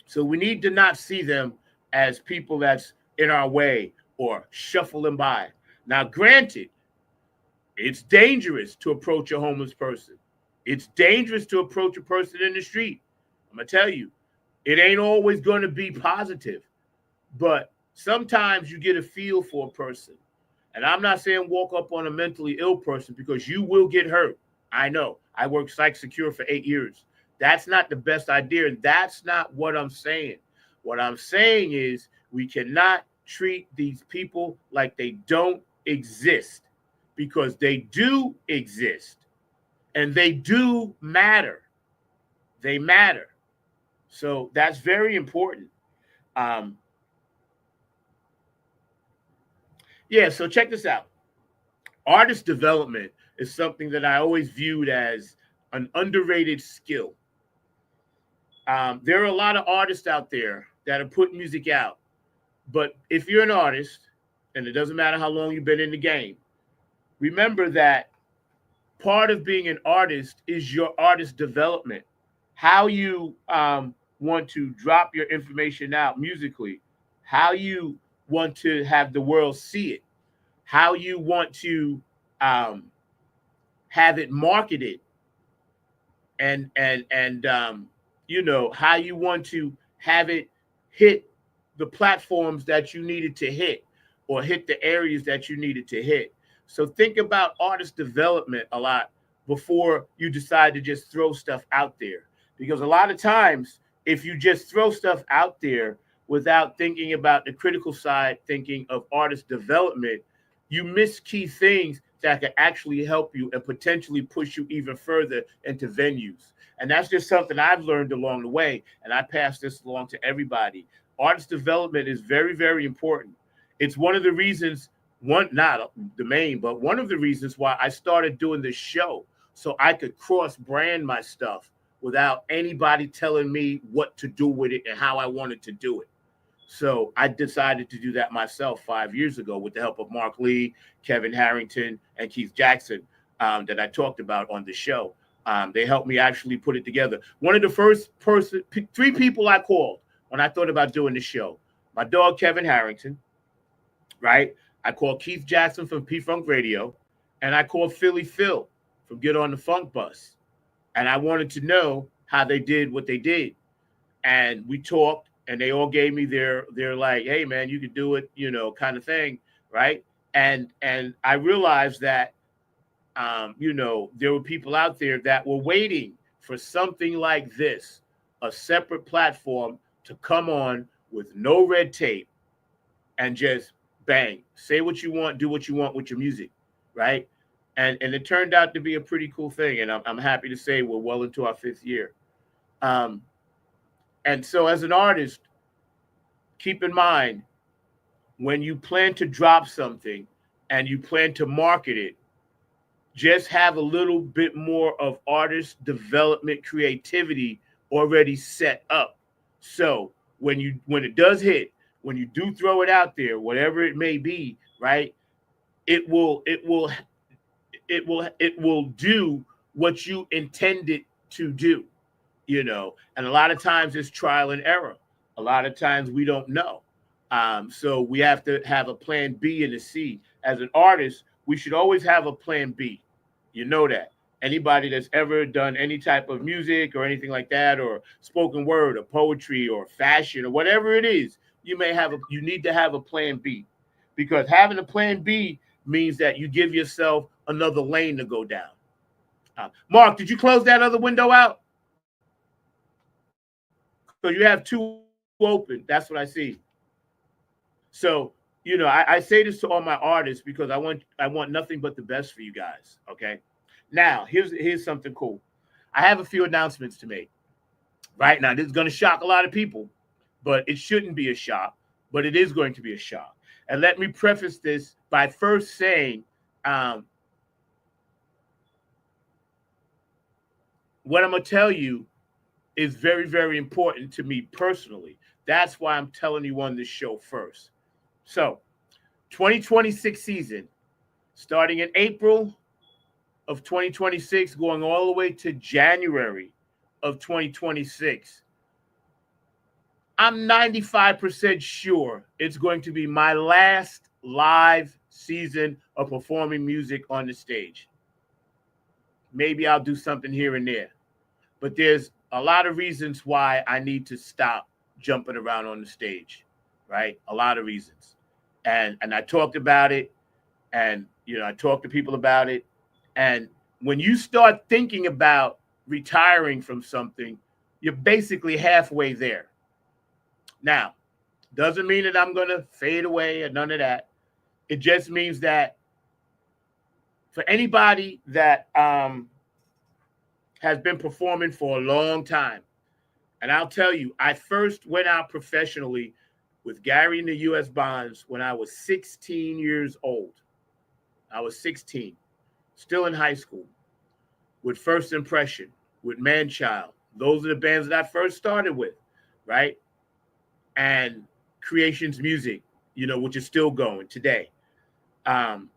[SPEAKER 1] So we need to not see them as people that's in our way or shuffling by. Now, granted, it's dangerous to approach a homeless person. It's dangerous to approach a person in the street. I'm going to tell you, it ain't always going to be positive, but sometimes you get a feel for a person. And I'm not saying walk up on a mentally ill person, because you will get hurt. I know. I worked psych secure for 8 years. That's not the best idea. And that's not what I'm saying. What I'm saying is we cannot treat these people like they don't exist, because they do exist and they do matter. They matter. So that's very important. Yeah, so check this out. Artist development is something that I always viewed as an underrated skill. There are a lot of artists out there that are putting music out. But if you're an artist, and it doesn't matter how long you've been in the game, remember that part of being an artist is your artist development. How you want to drop your information out musically, how you want to have the world see it, how you want to have it marketed, and how you want to have it hit the platforms that you needed to hit, or hit the areas that you needed to hit. So think about artist development a lot before you decide to just throw stuff out there. Because a lot of times, if you just throw stuff out there without thinking about the critical side, thinking of artist development, you miss key things that can actually help you and potentially push you even further into venues. And that's just something I've learned along the way. And I pass this along to everybody. Artist development is very, very important. It's one of the reasons not the main, but one of the reasons why I started doing this show, so I could cross brand my stuff without anybody telling me what to do with it and how I wanted to do it. So I decided to do that myself 5 years ago with the help of Mark Lee, Kevin Harrington, and Keith Jackson, that I talked about on the show. They helped me actually put it together. One of the first three people I called when I thought about doing the show, my dog Kevin Harrington, right? I called Keith Jackson from P-Funk Radio, and I called Philly Phil from Get on the Funk Bus. And I wanted to know how they did what they did. And we talked, and they all gave me their like, hey man, you could do it, kind of thing, right? And I realized that there were people out there that were waiting for something like this, a separate platform to come on with no red tape and just bang, say what you want, do what you want with your music, right? And it turned out to be a pretty cool thing. And I'm happy to say we're well into our 5th year. And so as an artist, keep in mind, when you plan to drop something and you plan to market it, just have a little bit more of artist development creativity already set up. So when it does hit, when you do throw it out there, whatever it may be, right, it will do what you intended to do, and a lot of times it's trial and error. A lot of times we don't know. So we have to have a plan B and a C. As an artist, we should always have a plan B. You know that. Anybody that's ever done any type of music or anything like that, or spoken word or poetry or fashion or whatever it is, you need to have a plan B, because having a plan B means that you give yourself another lane to go down. Mark, did you close that other window out? So you have 2 open. That's what I see. So, I say this to all my artists because I want nothing but the best for you guys. Okay. Now, here's something cool. I have a few announcements to make. Right now, this is going to shock a lot of people, but it shouldn't be a shock, but it is going to be a shock. And let me preface this by first saying, what I'm going to tell you is very, very important to me personally. That's why I'm telling you on this show first. So, 2026 season, starting in April of 2026, going all the way to January of 2026. I'm 95% sure it's going to be my last live season of performing music on the stage. Maybe I'll do something here and there, but there's a lot of reasons why I need to stop jumping around on the stage, right? A lot of reasons. And I talked about it, and, I talked to people about it. And when you start thinking about retiring from something, you're basically halfway there. Now, doesn't mean that I'm going to fade away or none of that. It just means that for anybody that has been performing for a long time, and I'll tell you, I first went out professionally with Gary and the U.S. Bonds when I was 16 years old. I was 16, still in high school, with First Impression, with Manchild. Those are the bands that I first started with, right? And Creations Music, which is still going today. And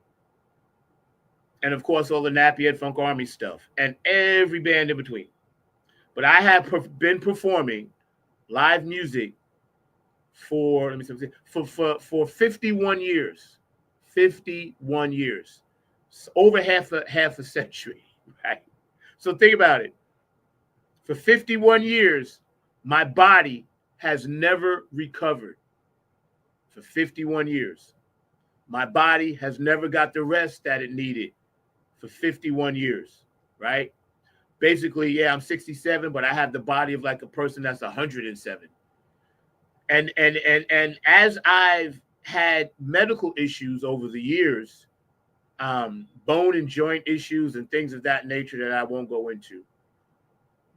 [SPEAKER 1] of course, all the Nappy Head Funk Army stuff and every band in between. But I have been performing live music for 51 years. 51 years. It's over half a century, right? So think about it. For 51 years, my body has never recovered. For 51 years. My body has never got the rest that it needed for 51 years, right? Basically, yeah, I'm 67, but I have the body of like a person that's 107. And as I've had medical issues over the years, bone and joint issues and things of that nature that I won't go into,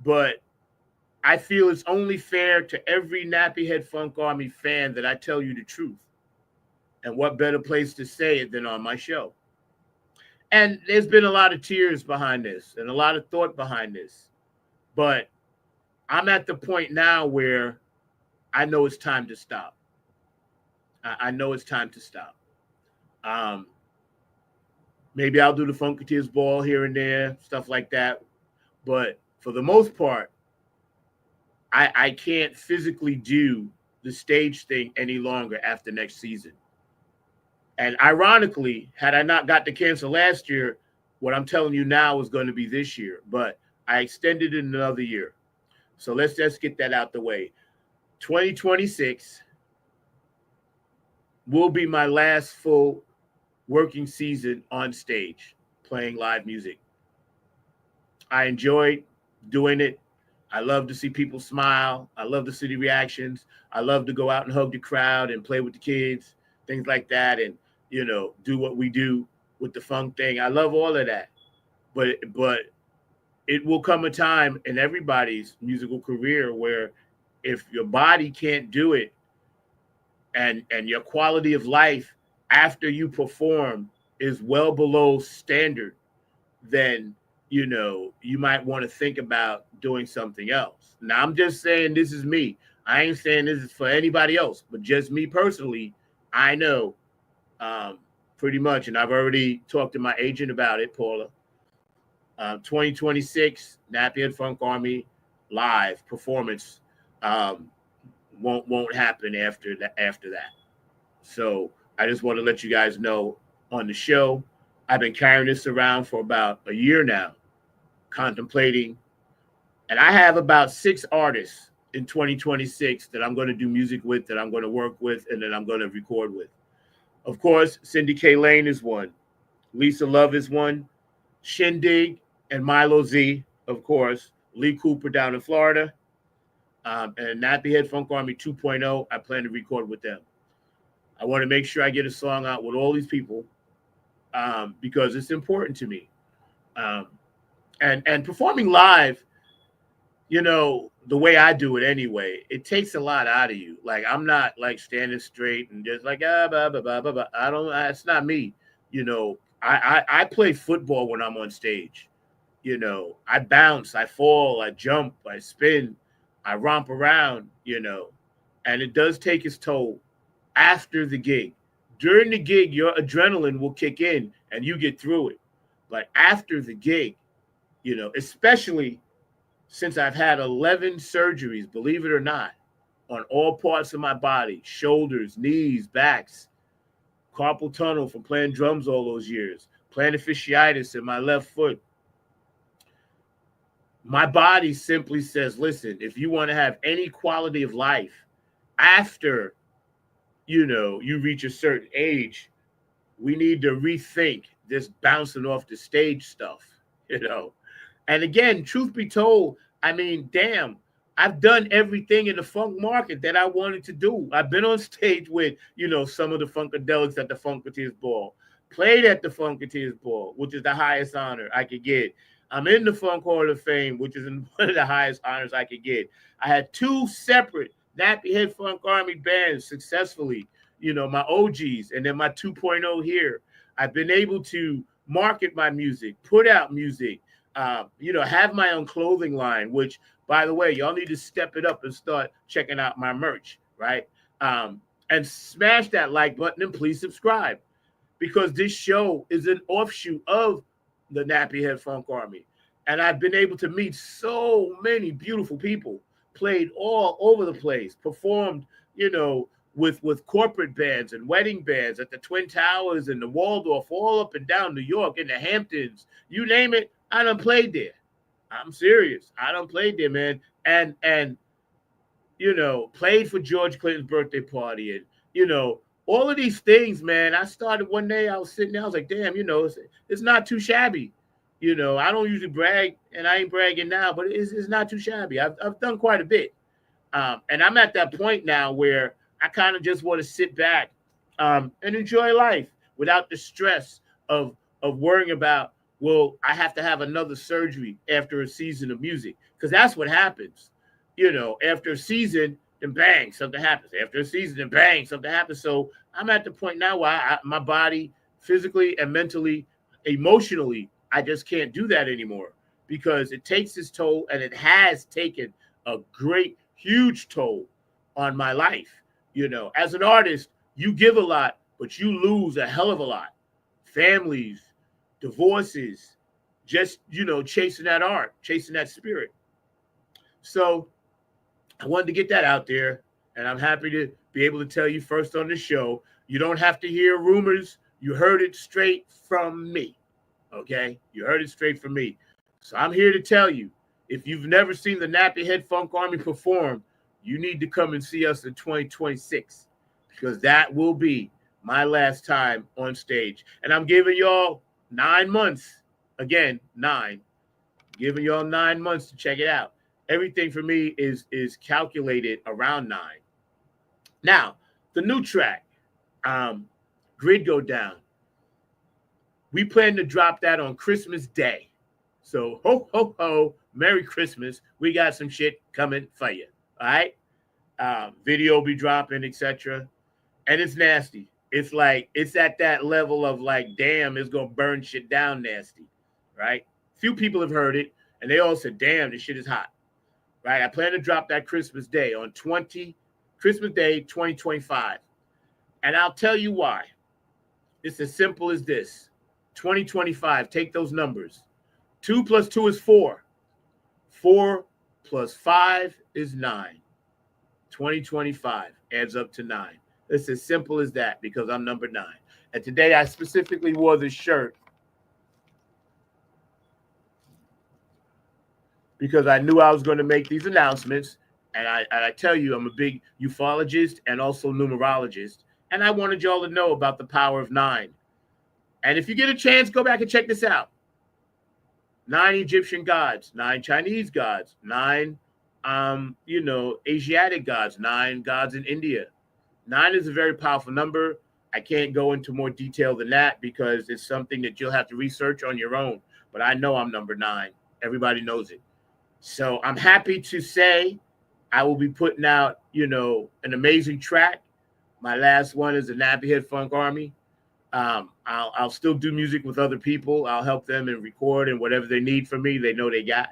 [SPEAKER 1] but I feel it's only fair to every Nappy Head Funk Army fan that I tell you the truth. And what better place to say it than on my show? And there's been a lot of tears behind this and a lot of thought behind this. But I'm at the point now where I know it's time to stop. I know it's time to stop. Um, Maybe I'll do the Funketeers Ball here and there, stuff like that. But for the most part, I can't physically do the stage thing any longer after next season. And ironically, had I not got the cancer last year, what I'm telling you now is going to be this year. But I extended it another year. So let's just get that out the way. 2026 will be my last full working season on stage playing live music. I enjoyed doing it. I love to see people smile. I love to see the reactions. I love to go out and hug the crowd and play with the kids, things like that, and do what we do with the funk thing. I love all of that. But it will come a time in everybody's musical career where if your body can't do it and your quality of life after you perform is well below standard, then you might want to think about doing something else. Now, I'm just saying this is me. I ain't saying this is for anybody else, but just me personally, I know pretty much, and I've already talked to my agent about it, Paula. 2026 Nappy Head Funk Army live performance won't happen after that. So I just want to let you guys know on the show, I've been carrying this around for about a year now, contemplating, and I have about 6 artists in 2026 that I'm going to do music with, that I'm going to work with, and that I'm going to record with. Of course, Cindy K. Lane is one. Lisa Love is one. Shindig and Milo Z, of course. Lee Cooper down in Florida. And Nappy Head Funk Army 2.0, I plan to record with them. I want to make sure I get a song out with all these people because it's important to me. And performing live, the way I do it anyway, it takes a lot out of you. Like, I'm not like standing straight and just like, blah, blah, blah, blah, blah. It's not me. I play football when I'm on stage. I bounce, I fall, I jump, I spin, I romp around, and it does take its toll after the gig. During the gig, your adrenaline will kick in and you get through it. But after the gig, especially since I've had 11 surgeries, believe it or not, on all parts of my body, shoulders, knees, backs, carpal tunnel from playing drums all those years, plantar fasciitis in my left foot. My body simply says, listen, if you want to have any quality of life after, you reach a certain age, we need to rethink this bouncing off the stage stuff, And again, truth be told, I mean, damn, I've done everything in the funk market that I wanted to do. I've been on stage with, some of the Funkadelics at the Funketeers Ball, played at the Funketeers Ball, which is the highest honor I could get. I'm in the Funk Hall of Fame, which is one of the highest honors I could get. I had 2 separate Nappy Head Funk Army bands successfully, my OGs, and then my 2.0 here. I've been able to market my music, put out music, have my own clothing line, which, by the way, y'all need to step it up and start checking out my merch, right? And smash that like button and please subscribe, because this show is an offshoot of the Nappy Head Funk Army. And I've been able to meet so many beautiful people, played all over the place, performed, with corporate bands and wedding bands at the Twin Towers and the Waldorf, all up and down New York, in the Hamptons, you name it, I done played there. I'm serious. I done played there, man. And played for George Clinton's birthday party and, all of these things, man. I started one day, I was sitting there, I was like, damn, it's not too shabby. I don't usually brag, and I ain't bragging now, but it's not too shabby. I've done quite a bit. And I'm at that point now where I kind of just want to sit back and enjoy life without the stress of worrying about, well, I have to have another surgery after a season of music, because that's what happens. After a season, then bang, something happens. After a season, then bang, something happens. So I'm at the point now where my body, physically and mentally, emotionally, I just can't do that anymore because it takes its toll, and it has taken a great, huge toll on my life. As an artist, you give a lot, but you lose a hell of a lot. Families, divorces, just, chasing that art, chasing that spirit. So I wanted to get that out there, and I'm happy to be able to tell you first on the show. You don't have to hear rumors. You heard it straight from me. Okay? You heard it straight from me. So I'm here to tell you, if you've never seen the Nappy Head Funk Army perform, you need to come and see us in 2026 because that will be my last time on stage. And I'm giving y'all 9 months. Again, 9. Giving y'all 9 months to check it out. Everything for me is calculated around 9. Now, the new track, Grid Go Down. We plan to drop that on Christmas Day. So, ho, ho, ho, Merry Christmas. We got some shit coming for you. All right? Video be dropping, etc. And it's nasty. It's like, it's at that level of like, damn, it's going to burn shit down nasty. Right? Few people have heard it, and they all said, damn, this shit is hot. Right? I plan to drop that Christmas Day on Christmas Day 2025. And I'll tell you why. It's as simple as this. 2025, take those numbers. 2 plus 2 is 4. 4 plus 5 is 9. 2025 adds up to 9. It's as simple as that because I'm number 9. And today I specifically wore this shirt because I knew I was going to make these announcements. And I tell you, I'm a big ufologist and also numerologist. And I wanted y'all to know about the power of 9. And if you get a chance, go back and check this out. 9 Egyptian gods, 9 Chinese gods, 9, Asiatic gods, 9 gods in India. 9 is a very powerful number. I can't go into more detail than that because it's something that you'll have to research on your own. But I know I'm number 9. Everybody knows it. So I'm happy to say I will be putting out, an amazing track. My last one is the Nappy Head Funk Army. I'll still do music with other people. I'll help them and record and whatever they need from me, they know they got.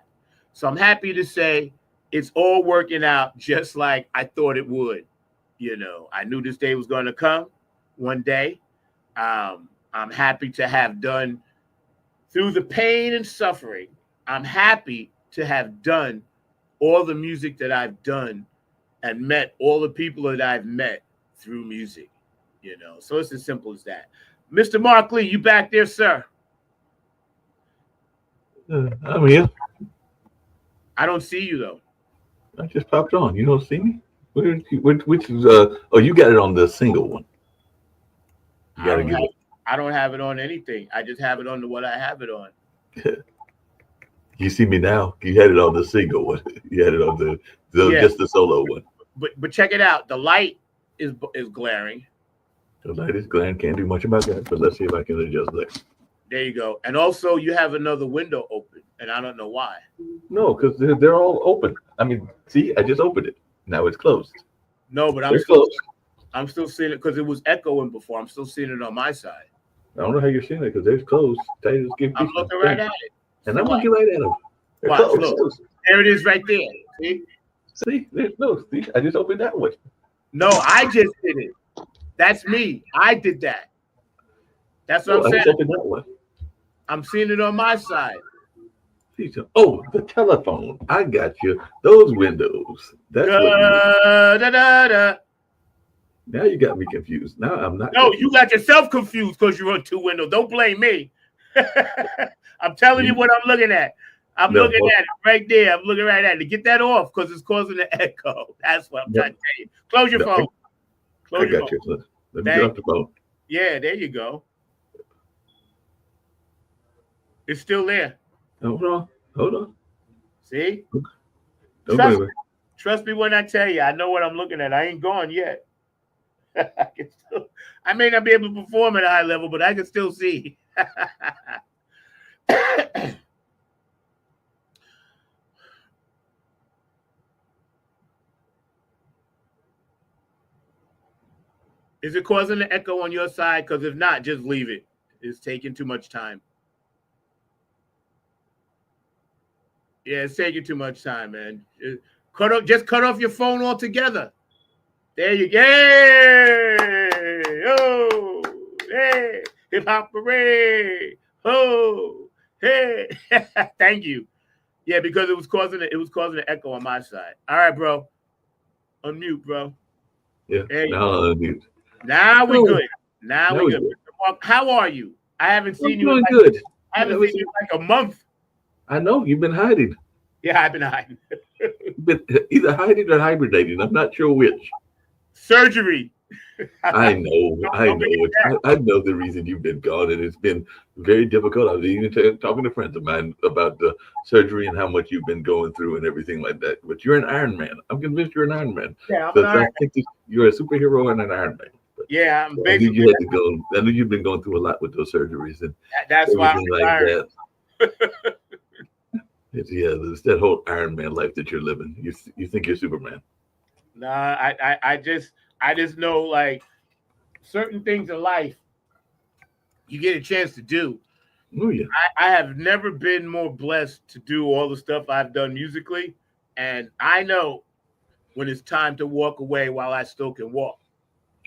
[SPEAKER 1] So I'm happy to say it's all working out just like I thought it would. I knew this day was going to come one day. I'm happy to have done through the pain and suffering. I'm happy to have done all the music that I've done and met all the people that I've met through music. So it's as simple as that. Mr. Mark Lee, you back there, sir?
[SPEAKER 10] I'm here.
[SPEAKER 1] I don't see you though.
[SPEAKER 10] I just popped on. You don't see me? Which is oh, you got it on the single one.
[SPEAKER 1] I don't have it on anything. I just have it on the what I have it on.
[SPEAKER 10] You see me now? You had it on the single one. You had it on the just the solo one.
[SPEAKER 1] But check it out. The light is glaring.
[SPEAKER 10] The light is glaring. Can't do much about that, but let's see if I can adjust that.
[SPEAKER 1] There you go. And also, you have another window open, and I don't know why.
[SPEAKER 10] No, because they're all open. I mean, see, I just opened it. Now it's closed.
[SPEAKER 1] No, but I'm still seeing it because it was echoing before. I'm still seeing it on my side.
[SPEAKER 10] I don't know how you're seeing it because they're closed.
[SPEAKER 1] I'm looking right at it.
[SPEAKER 10] And I'm looking right at them.
[SPEAKER 1] Watch, look. There it is right there. See?
[SPEAKER 10] See, I just opened that one.
[SPEAKER 1] No, I just did it. That's me. I did that. That's what I'm saying.
[SPEAKER 10] I opened that one. I'm
[SPEAKER 1] seeing it on my side.
[SPEAKER 10] Oh, the telephone. I got you. Those windows. That's Now you got me confused. Now I'm not.
[SPEAKER 1] No,
[SPEAKER 10] confused.
[SPEAKER 1] You got yourself confused because you're on 2 windows. Don't blame me. I'm telling you what I'm looking at. I'm looking at it right there. I'm looking right at it. Get that off because it's causing the echo. That's what I'm trying to tell you. Close your phone.
[SPEAKER 10] I got you. Let me get off the phone.
[SPEAKER 1] Yeah, there you go. It's still there.
[SPEAKER 10] Hold on.
[SPEAKER 1] See?
[SPEAKER 10] Trust
[SPEAKER 1] me when I tell you. I know what I'm looking at. I ain't gone yet. I may not be able to perform at a high level, but I can still see. Is it causing the echo on your side? Because if not, just leave it. It's taking too much time. Yeah, it's taking too much time, man. Just cut off your phone altogether. There you go. Hey, oh, hey, hip hop parade. Oh, hey. Thank you. Yeah, because it was causing an echo on my side. All right, bro. Unmute, bro.
[SPEAKER 10] Yeah. Now unmute.
[SPEAKER 1] Now we good. Now we good. How are you? I haven't seen you in like a month.
[SPEAKER 10] I know you've been hiding.
[SPEAKER 1] Yeah, I've been hiding.
[SPEAKER 10] Been either hiding or hibernating. I'm not sure which.
[SPEAKER 1] Surgery.
[SPEAKER 10] I know. I know the reason you've been gone, and it's been very difficult. I was even talking to friends of mine about the surgery and how much you've been going through and everything like that. But you're an Iron Man. I'm convinced you're an Iron Man.
[SPEAKER 1] Yeah, I'm an Iron Man.
[SPEAKER 10] I think you're a superhero and an Iron Man. But
[SPEAKER 1] yeah, I'm
[SPEAKER 10] basically. I knew you've been going through a lot with those surgeries and
[SPEAKER 1] that's why I'm
[SPEAKER 10] like that. It's that whole Iron Man life that you're living. You think you're Superman?
[SPEAKER 1] Nah, I just know like certain things in life you get a chance to do.
[SPEAKER 10] Oh yeah.
[SPEAKER 1] I have never been more blessed to do all the stuff I've done musically, and I know when it's time to walk away while I still can walk.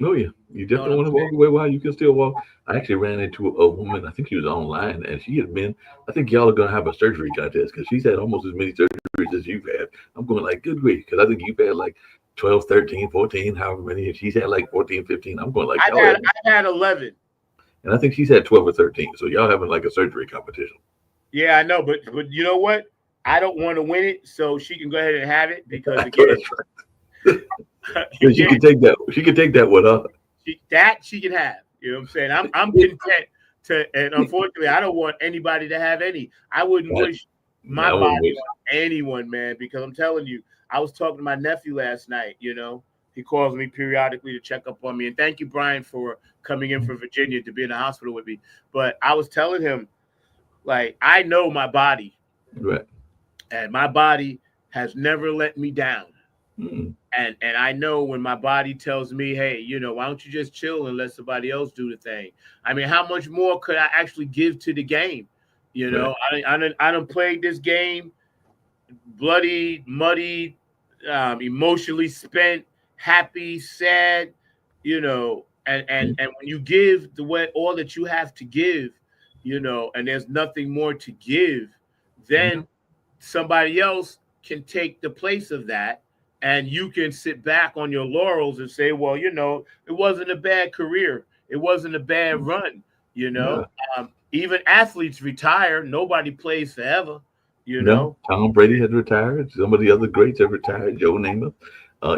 [SPEAKER 10] Oh yeah, you definitely want to walk away while you can still walk. I actually ran into a woman. I think she was online, and she had been. I think y'all are gonna have a surgery contest because she's had almost as many surgeries as you've had. I'm going like, good grief, because I think you've had like 12, 13, 14, however many, and she's had like 14, 15. I'm going like,
[SPEAKER 1] I've had 11,
[SPEAKER 10] and I think she's had 12 or 13. So y'all having like a surgery competition.
[SPEAKER 1] Yeah, I know, but you know what? I don't want to win it, so she can go ahead and have it because again.
[SPEAKER 10] She can take that. She can take that with her.
[SPEAKER 1] She can have. You know what I'm saying? I'm content to, and unfortunately, I don't want anybody to have any. I wouldn't wish my body on anyone, man, because I'm telling you, I was talking to my nephew last night. You know, he calls me periodically to check up on me, and thank you, Brian, for coming in from Virginia to be in the hospital with me. But I was telling him, like, I know my body,
[SPEAKER 10] right,
[SPEAKER 1] and my body has never let me down.
[SPEAKER 10] Mm.
[SPEAKER 1] And I know when my body tells me, hey, you know, why don't you just chill and let somebody else do the thing? I mean, how much more could I actually give to the game? You know, right. I done played this game, bloody, muddy, emotionally spent, happy, sad, you know, and when you give the way all that you have to give, you know, and there's nothing more to give, then somebody else can take the place of that. And you can sit back on your laurels and say, well, you know, it wasn't a bad career. It wasn't a bad run. You know, even athletes retire. Nobody plays forever. You know,
[SPEAKER 10] Tom Brady had retired. Some of the other greats have retired. Joe Namath,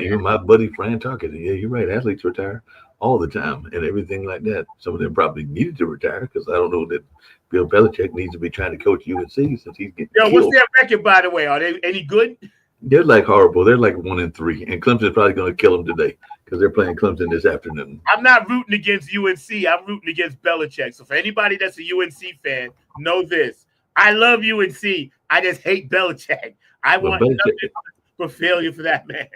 [SPEAKER 10] even my buddy Fran Tarkenton. Yeah, you're right. Athletes retire all the time and everything like that. Some of them probably needed to retire because I don't know that Bill Belichick needs to be trying to coach UNC since he's getting killed.
[SPEAKER 1] What's their record, by the way? Are they any good?
[SPEAKER 10] They're like horrible. They're like 1-3, and Clemson's probably going to kill them today because they're playing Clemson this afternoon.
[SPEAKER 1] I'm not rooting against UNC. I'm rooting against Belichick. So for anybody that's a UNC fan, know this: I love UNC. I just hate Belichick. I want nothing but failure for that man.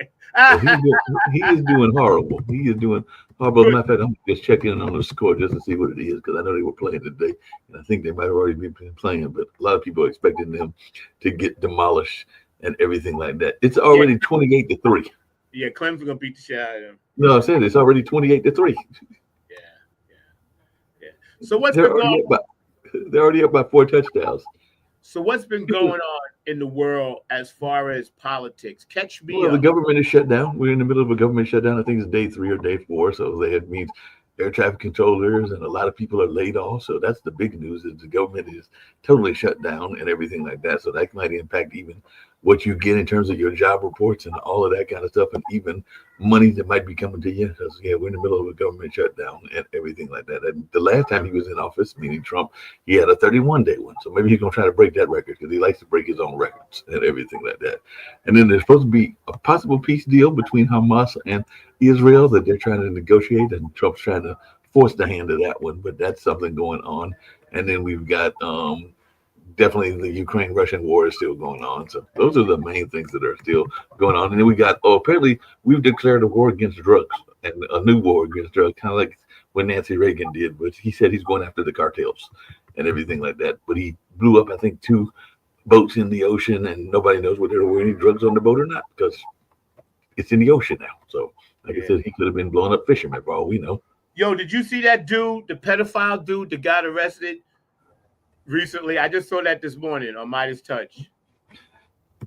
[SPEAKER 10] He is doing horrible. He is doing horrible. Matter of fact, I'm just checking in on the score just to see what it is because I know they were playing today, and I think they might have already been playing. But a lot of people are expecting them to get demolished and everything like that. It's already 28-3.
[SPEAKER 1] Yeah, Clemson's gonna beat the shit out of them.
[SPEAKER 10] No, I said it's already 28-3.
[SPEAKER 1] Yeah. So what's been going on?
[SPEAKER 10] They're already up by 4 touchdowns.
[SPEAKER 1] So what's been going on in the world as far as politics? Catch me up.
[SPEAKER 10] The government is shut down. We're in the middle of a government shutdown. I think it's day 3 or day 4. So that means air traffic controllers and a lot of people are laid off. So that's the big news is the government is totally shut down and everything like that. So that might impact even what you get in terms of your job reports and all of that kind of stuff, and even money that might be coming to you. Because we're in the middle of a government shutdown and everything like that. And the last time he was in office, meaning Trump, he had a 31-day one. So maybe he's gonna try to break that record because he likes to break his own records and everything like that. And then there's supposed to be a possible peace deal between Hamas and Israel that they're trying to negotiate, and Trump's trying to force the hand of that one. But that's something going on. And then we've got definitely the Ukraine-Russian war is still going on. So those are the main things that are still going on. And then we got, apparently we've declared a war against drugs and a new war against drugs, kind of like what Nancy Reagan did. But he said he's going after the cartels and everything like that. But he blew up, I think, 2 boats in the ocean, and nobody knows whether there were any drugs on the boat or not because it's in the ocean now. So, like I said, he could have been blowing up fishermen for all we know.
[SPEAKER 1] Yo, did you see that dude, the pedophile dude that got arrested recently? I just saw that this morning on Midas Touch.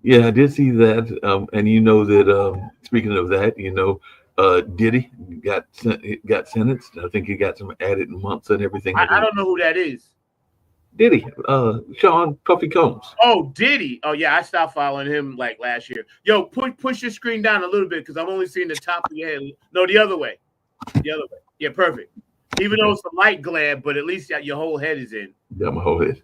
[SPEAKER 10] Yeah, I did see that. And you know that, speaking of that, Diddy got sentenced. I think he got some added months and everything.
[SPEAKER 1] I don't know who that is.
[SPEAKER 10] Diddy, Sean Puffy Combs.
[SPEAKER 1] Oh, Diddy. Oh, yeah, I stopped following him like last year. Yo, push your screen down a little bit because I'm only seeing the top of your head. No, the other way. The other way. Yeah, perfect. Even though it's a light glare, but at least your whole head is in.
[SPEAKER 10] Yeah, my whole head.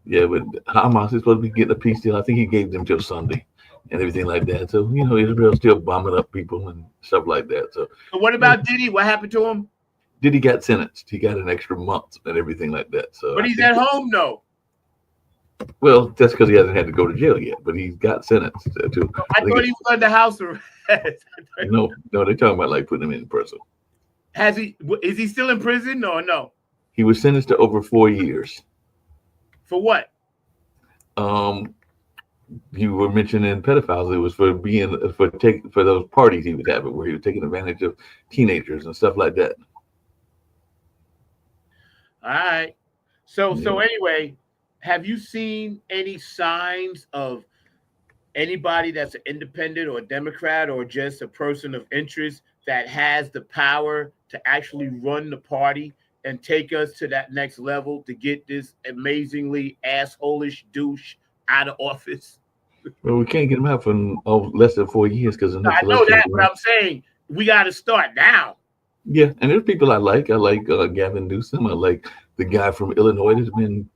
[SPEAKER 10] Yeah, but Hamas is supposed to be getting a peace deal. I think he gave them till Sunday and everything like that. So, Israel's still bombing up people and stuff like that. So
[SPEAKER 1] what about Diddy? What happened to him?
[SPEAKER 10] Diddy got sentenced. He got an extra month and everything like that. So,
[SPEAKER 1] but he's at home, though.
[SPEAKER 10] Well, that's because he hasn't had to go to jail yet. But he's got sentenced too.
[SPEAKER 1] I thought he was under house arrest.
[SPEAKER 10] No, they're talking about like putting him in prison.
[SPEAKER 1] Is he still in prison or no?
[SPEAKER 10] He was sentenced to over 4 years.
[SPEAKER 1] For what?
[SPEAKER 10] You were mentioning pedophiles. It was for those parties he was having where he was taking advantage of teenagers and stuff like that.
[SPEAKER 1] All right. So anyway, have you seen any signs of anybody that's an independent or a Democrat or just a person of interest that has the power to actually run the party and take us to that next level to get this amazingly asshole-ish douche out of office?
[SPEAKER 10] Well, we can't get him out for less than 4 years because
[SPEAKER 1] I know that, but I'm saying we got to start now.
[SPEAKER 10] Yeah, and there's people I like. I like Gavin Newsom. I like the guy from Illinois that's been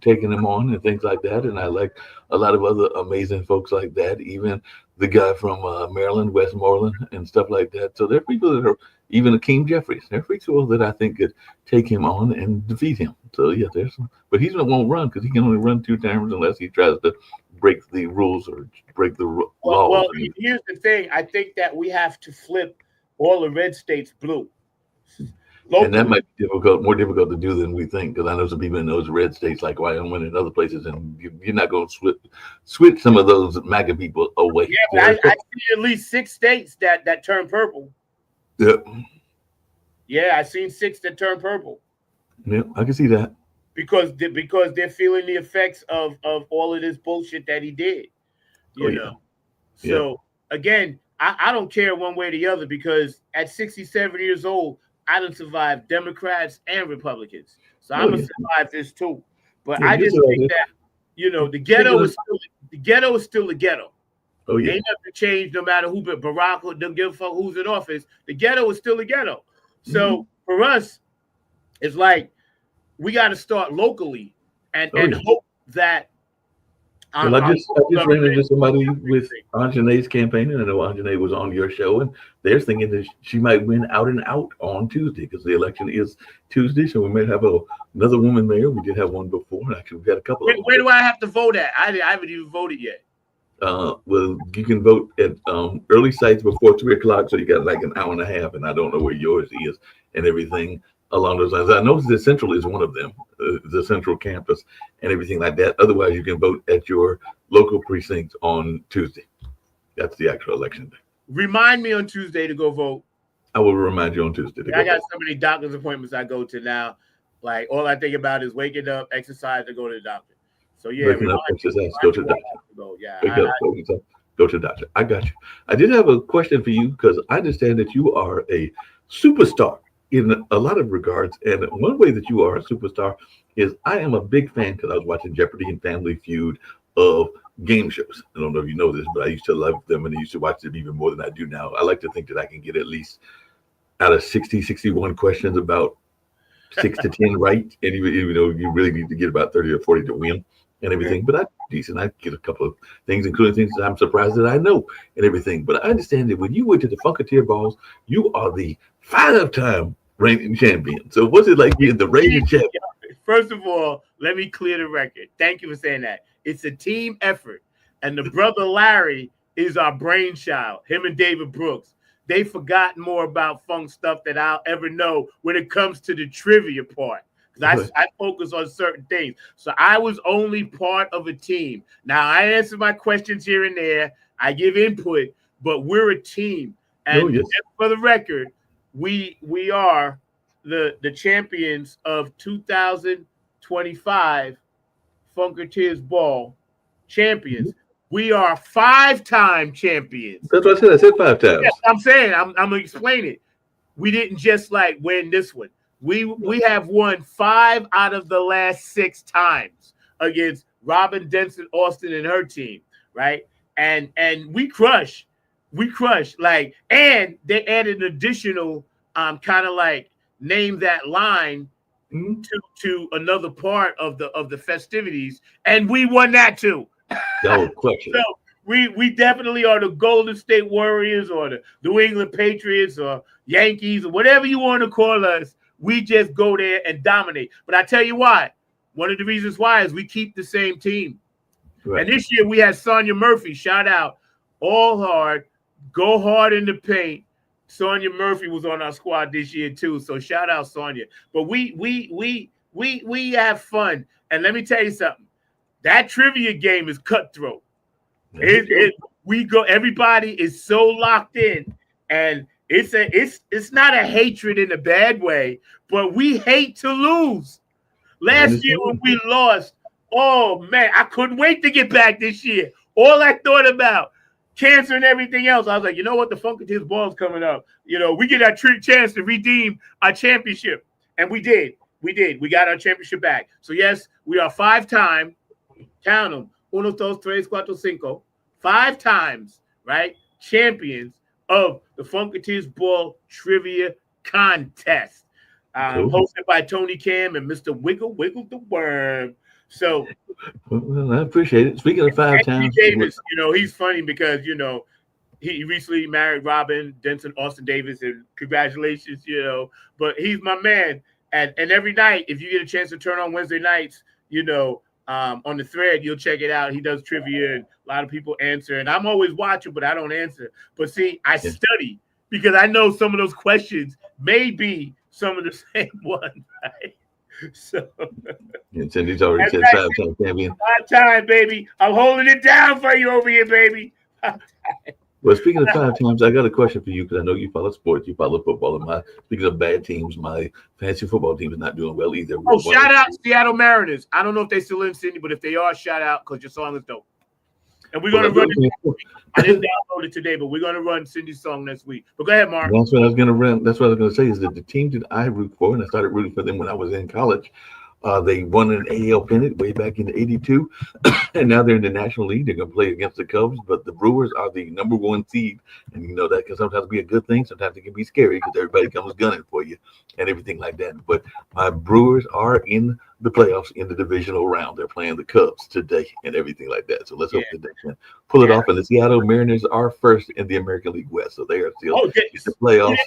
[SPEAKER 10] taking him on and things like that. And I like a lot of other amazing folks like that. Even the guy from Maryland, Westmoreland, and stuff like that. So there are people that are, even Akeem Jeffries. There are people that I think could take him on and defeat him. So yeah, but he won't run because he can only run 2 terms unless he tries to break the rules or break the laws.
[SPEAKER 1] Well, here's the thing. I think that we have to flip all the red states blue. Locally.
[SPEAKER 10] And that might be more difficult to do than we think, because I know some people in those red states like Wyoming and other places, and you're not going to switch some of those MAGA people away.
[SPEAKER 1] Yeah, but I see at least 6 states that turn purple.
[SPEAKER 10] Yeah.
[SPEAKER 1] Yeah, I've seen 6 that turn purple.
[SPEAKER 10] Yeah, I can see that.
[SPEAKER 1] Because they're feeling the effects of all of this bullshit that he did. You know. So again, I don't care one way or the other, because at 67 years old, I done survived Democrats and Republicans. So I'm gonna survive this too. But I just think that, the ghetto is still the ghetto. Oh yeah. Ain't nothing changed no matter who, but Barack don't give a fuck who's in office. The ghetto is still the ghetto. So for us, it's like we got to start locally and hope that.
[SPEAKER 10] Well, I just ran into somebody with Anjane's campaign, and I know Anjane was on your show, and they're thinking that she might win out and out on Tuesday because the election is Tuesday, so we might have another woman mayor. We did have one before, and actually we got a couple.
[SPEAKER 1] Where do I have to vote at? I haven't even voted yet.
[SPEAKER 10] Well, you can vote at early sites before 3 o'clock, so you got like an hour and a half, and I don't know where yours is and everything along those lines. I know the Central is one of them, the Central campus and everything like that. Otherwise, you can vote at your local precinct on Tuesday. That's the actual election day.
[SPEAKER 1] Remind me on Tuesday to go vote.
[SPEAKER 10] I will remind you on Tuesday.
[SPEAKER 1] I got so many doctor's appointments I go to now. Like, all I think about is waking up, exercise, to go to the doctor. So yeah,
[SPEAKER 10] waking up, exercise, go to the doctor. Go to the doctor. I got you. I did have a question for you because I understand that you are a superstar in a lot of regards. And one way that you are a superstar is I am a big fan, because I was watching Jeopardy and Family Feud, of game shows. I don't know if you know this, but I used to love them and I used to watch them even more than I do now. I like to think that I can get at least out of 61 questions about 6 to 10 right. And even though you really need to get about 30 or 40 to win and everything, but I'm decent. I get a couple of things, including things that I'm surprised that I know and everything. But I understand that when you went to the Funketeer Balls, you are the 5-time reigning champion. So what's it like being the reigning champion?
[SPEAKER 1] First of all, let me clear the record. Thank you for saying that. It's a team effort. And the brother Larry is our brainchild, him and David Brooks. they forgot more about funk stuff than I'll ever know when it comes to the trivia part. Because I focus on certain things. So I was only part of a team. Now I answer my questions here and there. I give input, but we're a team. And just for the record, we are the champions of 2025 Funketeers Ball champions. We are 5-time champions.
[SPEAKER 10] That's what I said. I said 5 times.
[SPEAKER 1] Yeah, I'm saying, I'm gonna explain it. We didn't just like win this one. We have won 5 out of the last 6 times against Robin Denson Austin and her team, right? And we crush. Like, and they added an additional kind of like name that line to another part of the festivities, and we won that too.
[SPEAKER 10] No question.
[SPEAKER 1] So we definitely are the Golden State Warriors or the New England Patriots or Yankees or whatever you want to call us. We just go there and dominate. But I tell you why. One of the reasons why is we keep the same team. Right. And this year we had Sonia Murphy. Shout out. All hard. Go hard in the paint. Sonia Murphy was on our squad this year too. So shout out Sonia. But we have fun. And let me tell you something. That trivia game is cutthroat. We go. Everybody is so locked in, and it's not a hatred in a bad way, but we hate to lose. Last year when we lost, oh man, I couldn't wait to get back this year. All I thought about, cancer and everything else. I was like, you know what, the Funketeers Ball's coming up. You know, we get our chance to redeem our championship, and we did. We got our championship back. So yes, we are 5-time. Count them. 1, 2, 3, 4, 5. 5 times, right? Champions of the Funketeers Ball Trivia Contest. Hosted by Tony Cam and Mr. Wiggle the Worm. So,
[SPEAKER 10] well, I appreciate it. Speaking of 5 times,
[SPEAKER 1] Davis, you know, he's funny because, you know, he recently married Robin Denson Austin Davis, and congratulations, you know, but he's my man. And every night, if you get a chance to turn on Wednesday nights, you know, on the thread, you'll check it out. He does trivia, and a lot of people answer. And I'm always watching, but I don't answer. But see, I study because I know some of those questions may be some of the same ones, right? So,
[SPEAKER 10] and Cindy's already said 5-time champion.
[SPEAKER 1] 5-time, baby. I'm holding it down for you over here, baby.
[SPEAKER 10] Well, speaking of 5 times, I got a question for you because I know you follow sports, you follow football. And speaking of bad teams, my fantasy football team is not doing well either.
[SPEAKER 1] Oh, shout out Seattle Mariners. I don't know if they still in Sydney, but if they are, shout out because your song is dope. And we're going to run it. I didn't download it today, but we're going to run Cindy's song next week. But go ahead, Mark.
[SPEAKER 10] That's what I was going to run. That's what I was going to say is that the team that I root for, and I started rooting for them when I was in college, they won an AL pennant way back in '82, and now they're in the National League. They're going to play against the Cubs, but the Brewers are the number 1 seed, and you know that can sometimes be a good thing. Sometimes it can be scary because everybody comes gunning for you and everything like that. But my Brewers are in the playoffs in the divisional round. They're playing the Cubs today and everything like that. So let's hope that they can pull it off. And the Seattle Mariners are first in the American League West, so they are still in the playoffs.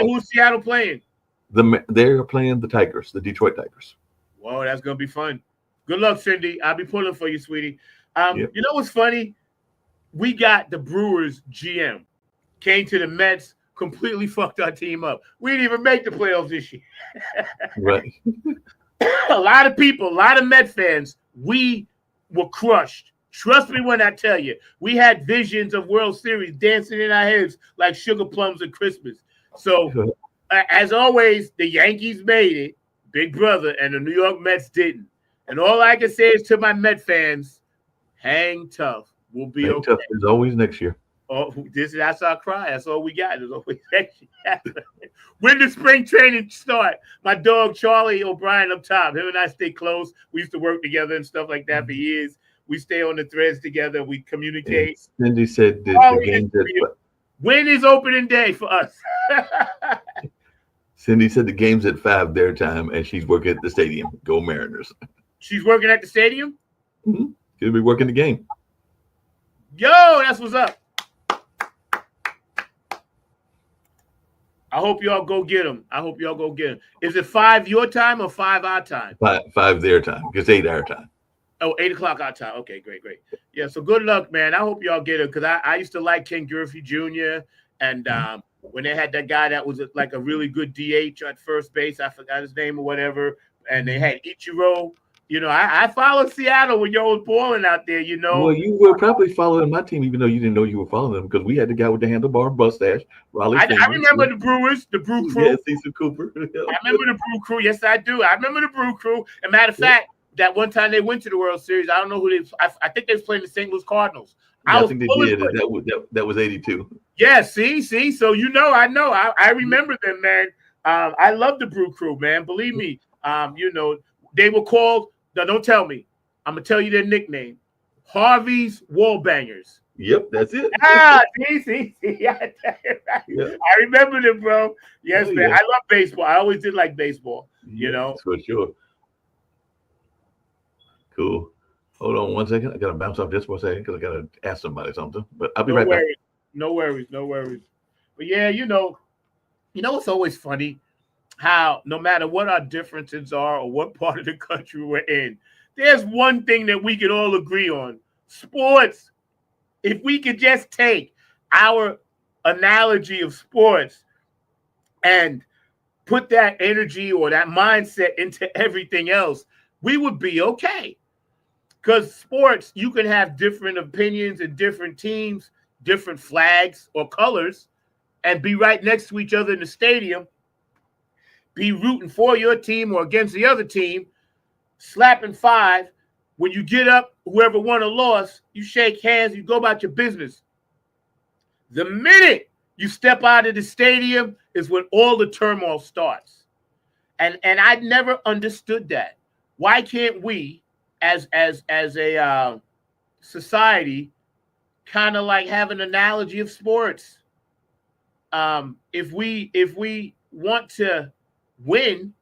[SPEAKER 1] Who's Seattle playing?
[SPEAKER 10] They're playing the Tigers, the Detroit Tigers.
[SPEAKER 1] Whoa, that's going to be fun. Good luck, Cindy. I'll be pulling for you, sweetie. You know what's funny? We got the Brewers GM. Came to the Mets, completely fucked our team up. We didn't even make the playoffs this year.
[SPEAKER 10] Right.
[SPEAKER 1] A lot of people, a lot of Met fans, we were crushed. Trust me when I tell you. We had visions of World Series dancing in our heads like sugar plums at Christmas. So, as always, the Yankees made it. Big brother, and the New York Mets didn't. And all I can say is to my Met fans, hang tough. We'll be okay.
[SPEAKER 10] Tough as always next year.
[SPEAKER 1] Oh, that's our cry. That's all we got. There's always next year. When does spring training start? My dog Charlie O'Brien up top. Him and I stay close. We used to work together and stuff like that for years. We stay on the threads together. We communicate.
[SPEAKER 10] And Cindy said the game
[SPEAKER 1] when is opening day for us?
[SPEAKER 10] Cindy said the game's at 5 their time, and she's working at the stadium. Go Mariners.
[SPEAKER 1] She's working at the stadium?
[SPEAKER 10] Mm-hmm. She'll be working the game.
[SPEAKER 1] Yo, that's what's up. I hope y'all go get them. Is it 5 your time or 5 our time?
[SPEAKER 10] 5 their time. It's 8 our time.
[SPEAKER 1] Oh, 8 o'clock our time. Okay, great. Yeah, so good luck, man. I hope y'all get it because I used to like Ken Griffey Jr. and when they had that guy that was like a really good DH at first base. I forgot his name or whatever. And they had Ichiro. You know, I followed Seattle when y'all was balling out there, you know.
[SPEAKER 10] Well, you were probably following my team, even though you didn't know you were following them, because we had the guy with the handlebar mustache, Raleigh
[SPEAKER 1] I
[SPEAKER 10] Freeman.
[SPEAKER 1] remember the Brewers, the Brew Crew.
[SPEAKER 10] Yeah, Cecil Cooper.
[SPEAKER 1] I remember the Brew Crew. Yes, I do. I remember the Brew Crew. As a matter of fact, that one time they went to the World Series, I don't know who they. I think they was playing the St. Louis Cardinals.
[SPEAKER 10] I think they did. That was 82.
[SPEAKER 1] Yeah, see. So you know, I remember them, man. I love the Brew Crew, man. Believe me. You know, they were called. No, don't tell me. I'm gonna tell you their nickname. Harvey's Wall Bangers.
[SPEAKER 10] Yep, that's it.
[SPEAKER 1] See. Yeah. I remember them, bro. Yes, man. I love baseball. I always did like baseball. You know,
[SPEAKER 10] for sure. Cool. Hold on 1 second. I gotta bounce off just for a second because I gotta ask somebody something. But I'll be right back.
[SPEAKER 1] No worries. But yeah, you know, it's always funny how no matter what our differences are or what part of the country we're in, there's one thing that we can all agree on: sports. If we could just take our analogy of sports and put that energy or that mindset into everything else, we would be okay. Because sports, you can have different opinions and different teams, different flags or colors, and be right next to each other in the stadium, be rooting for your team or against the other team, slapping five. When you get up, whoever won or lost, you shake hands, you go about your business. The minute you step out of the stadium is when all the turmoil starts. And I never understood that. Why can't we, as a society, kind of like have an analogy of sports? If we want to win,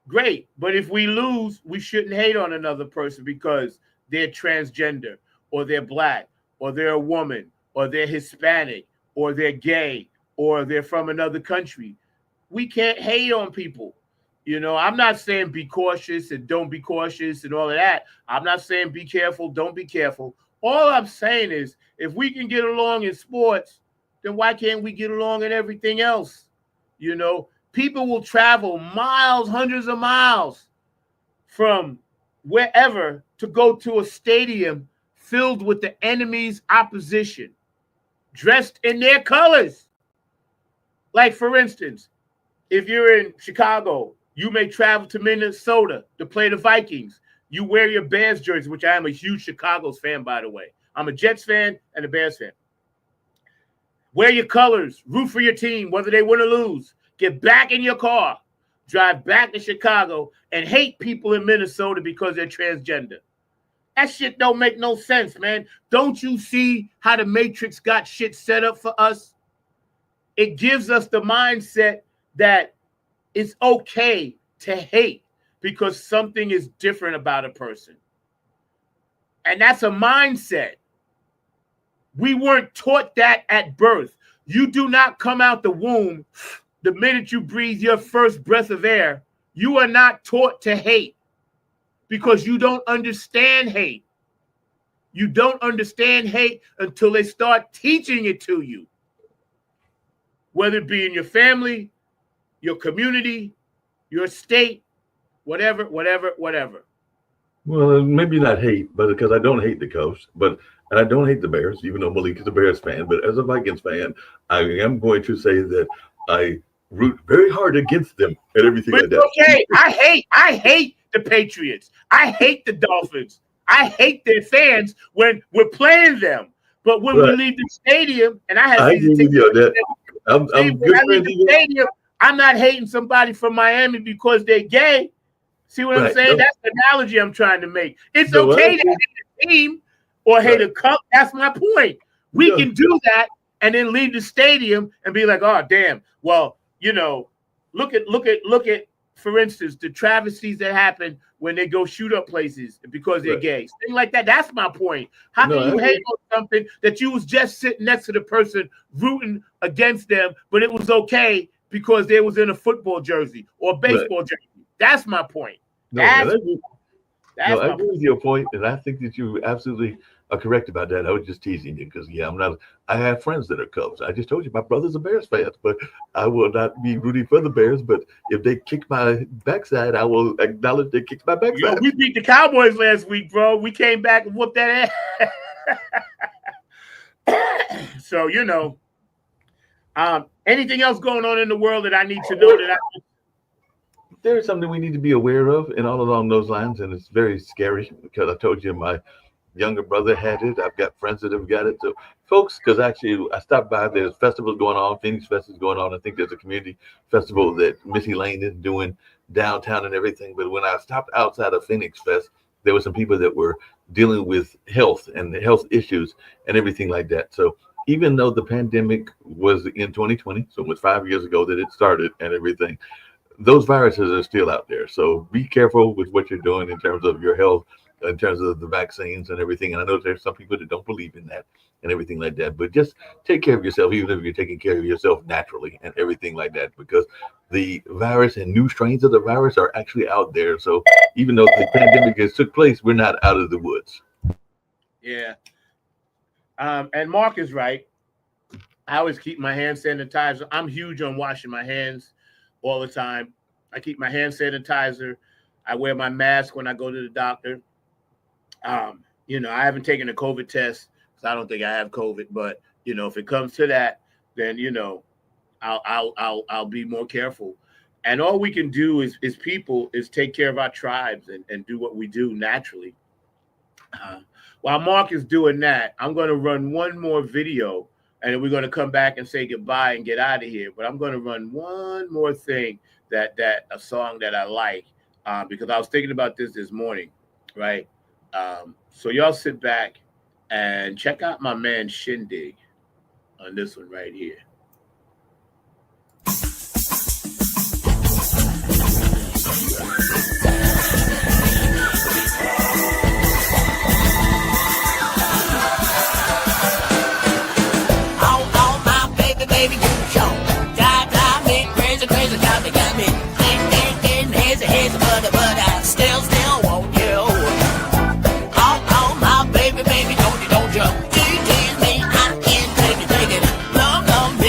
[SPEAKER 1] great. But if we lose, we shouldn't hate on another person because they're transgender or they're black or they're a woman or they're Hispanic or they're gay or they're from another country. We can't hate on people. You know, I'm not saying be cautious and don't be cautious and all of that. I'm not saying be careful, don't be careful. All I'm saying is if we can get along in sports, then why can't we get along in everything else? You know, people will travel miles, hundreds of miles from wherever to go to a stadium filled with the enemy's opposition, dressed in their colors. Like, for instance, if you're in Chicago, you may travel to Minnesota to play the Vikings. You wear your Bears jersey, which I am a huge Chicago fan, by the way. I'm a Jets fan and a Bears fan. Wear your colors, root for your team, whether they win or lose. Get back in your car, drive back to Chicago, and hate people in Minnesota because they're transgender. That shit don't make no sense, man. Don't you see how the Matrix got shit set up for us? It gives us the mindset that it's okay to hate because something is different about a person. And that's a mindset. We weren't taught that at birth. You do not come out the womb the minute you breathe your first breath of air. You are not taught to hate because you don't understand hate. You don't understand hate until they start teaching it to you. Whether it be in your family, your community, your state, whatever.
[SPEAKER 10] Well, maybe not hate, but because I don't hate the coach, and I don't hate the Bears, even though Malik is a Bears fan. But as a Vikings fan, I am going to say that I root very hard against them and everything like that.
[SPEAKER 1] Okay, I hate the Patriots. I hate the Dolphins. I hate their fans when we're playing them. But when we leave the stadium, and I have season tickets, I'm good friends. Stadium, I'm not hating somebody from Miami because they're gay. See what I'm saying? That's the analogy I'm trying to make. It's okay to hate a team or hate a cup. That's my point. We can do that and then leave the stadium and be like, oh, damn. Well, you know, look at, for instance, the travesties that happen when they go shoot up places because they're gay. Things like that. That's my point. How can you hate on something that you was just sitting next to the person rooting against them, but it was okay because they was in a football jersey or baseball jersey? That's my point.
[SPEAKER 10] I agree with your point, and I think that you absolutely correct about that. I was just teasing you because, yeah, I'm not. I have friends that are Cubs. I just told you my brother's a Bears fan, but I will not be rooting for the Bears. But if they kick my backside, I will acknowledge they kicked my backside.
[SPEAKER 1] We beat the Cowboys last week, bro. We came back and whooped that ass. So, anything else going on in the world that I need to know that
[SPEAKER 10] There's something we need to be aware of, and all along those lines, and it's very scary because I told you my younger brother had it. I've got friends that have got it. So, folks, because actually I stopped by, there's festivals going on. Phoenix Fest is going on. I think there's a community festival that Missy Lane is doing downtown and everything. But when I stopped outside of Phoenix Fest, there were some people that were dealing with health and the health issues and everything like that. So even though the pandemic was in 2020, so it was 5 years ago that it started and everything, those viruses are still out there. So be careful with what you're doing in terms of your health, in terms of the vaccines and everything. And I know there's some people that don't believe in that and everything like that, but just take care of yourself, even if you're taking care of yourself naturally and everything like that, because the virus and new strains of the virus are actually out there. So even though the pandemic has took place, we're not out of the woods.
[SPEAKER 1] Yeah. And Mark is right. I always keep my hand sanitizer. I'm huge on washing my hands all the time. I keep my hand sanitizer. I wear my mask when I go to the doctor. I haven't taken a COVID test because I don't think I have COVID. But if it comes to that, then I'll be more careful. And all we can do is take care of our tribes and do what we do naturally. While Mark is doing that, I'm going to run one more video, and then we're going to come back and say goodbye and get out of here. But I'm going to run one more thing that a song that I like, because I was thinking about this morning, right? So y'all sit back and check out my man Shindig on this one right here.
[SPEAKER 11] Baby, you show. Drive me crazy, got me. Hazy, but I still want you. Oh, my baby, don't you? Tease me, I can't take it. Love me.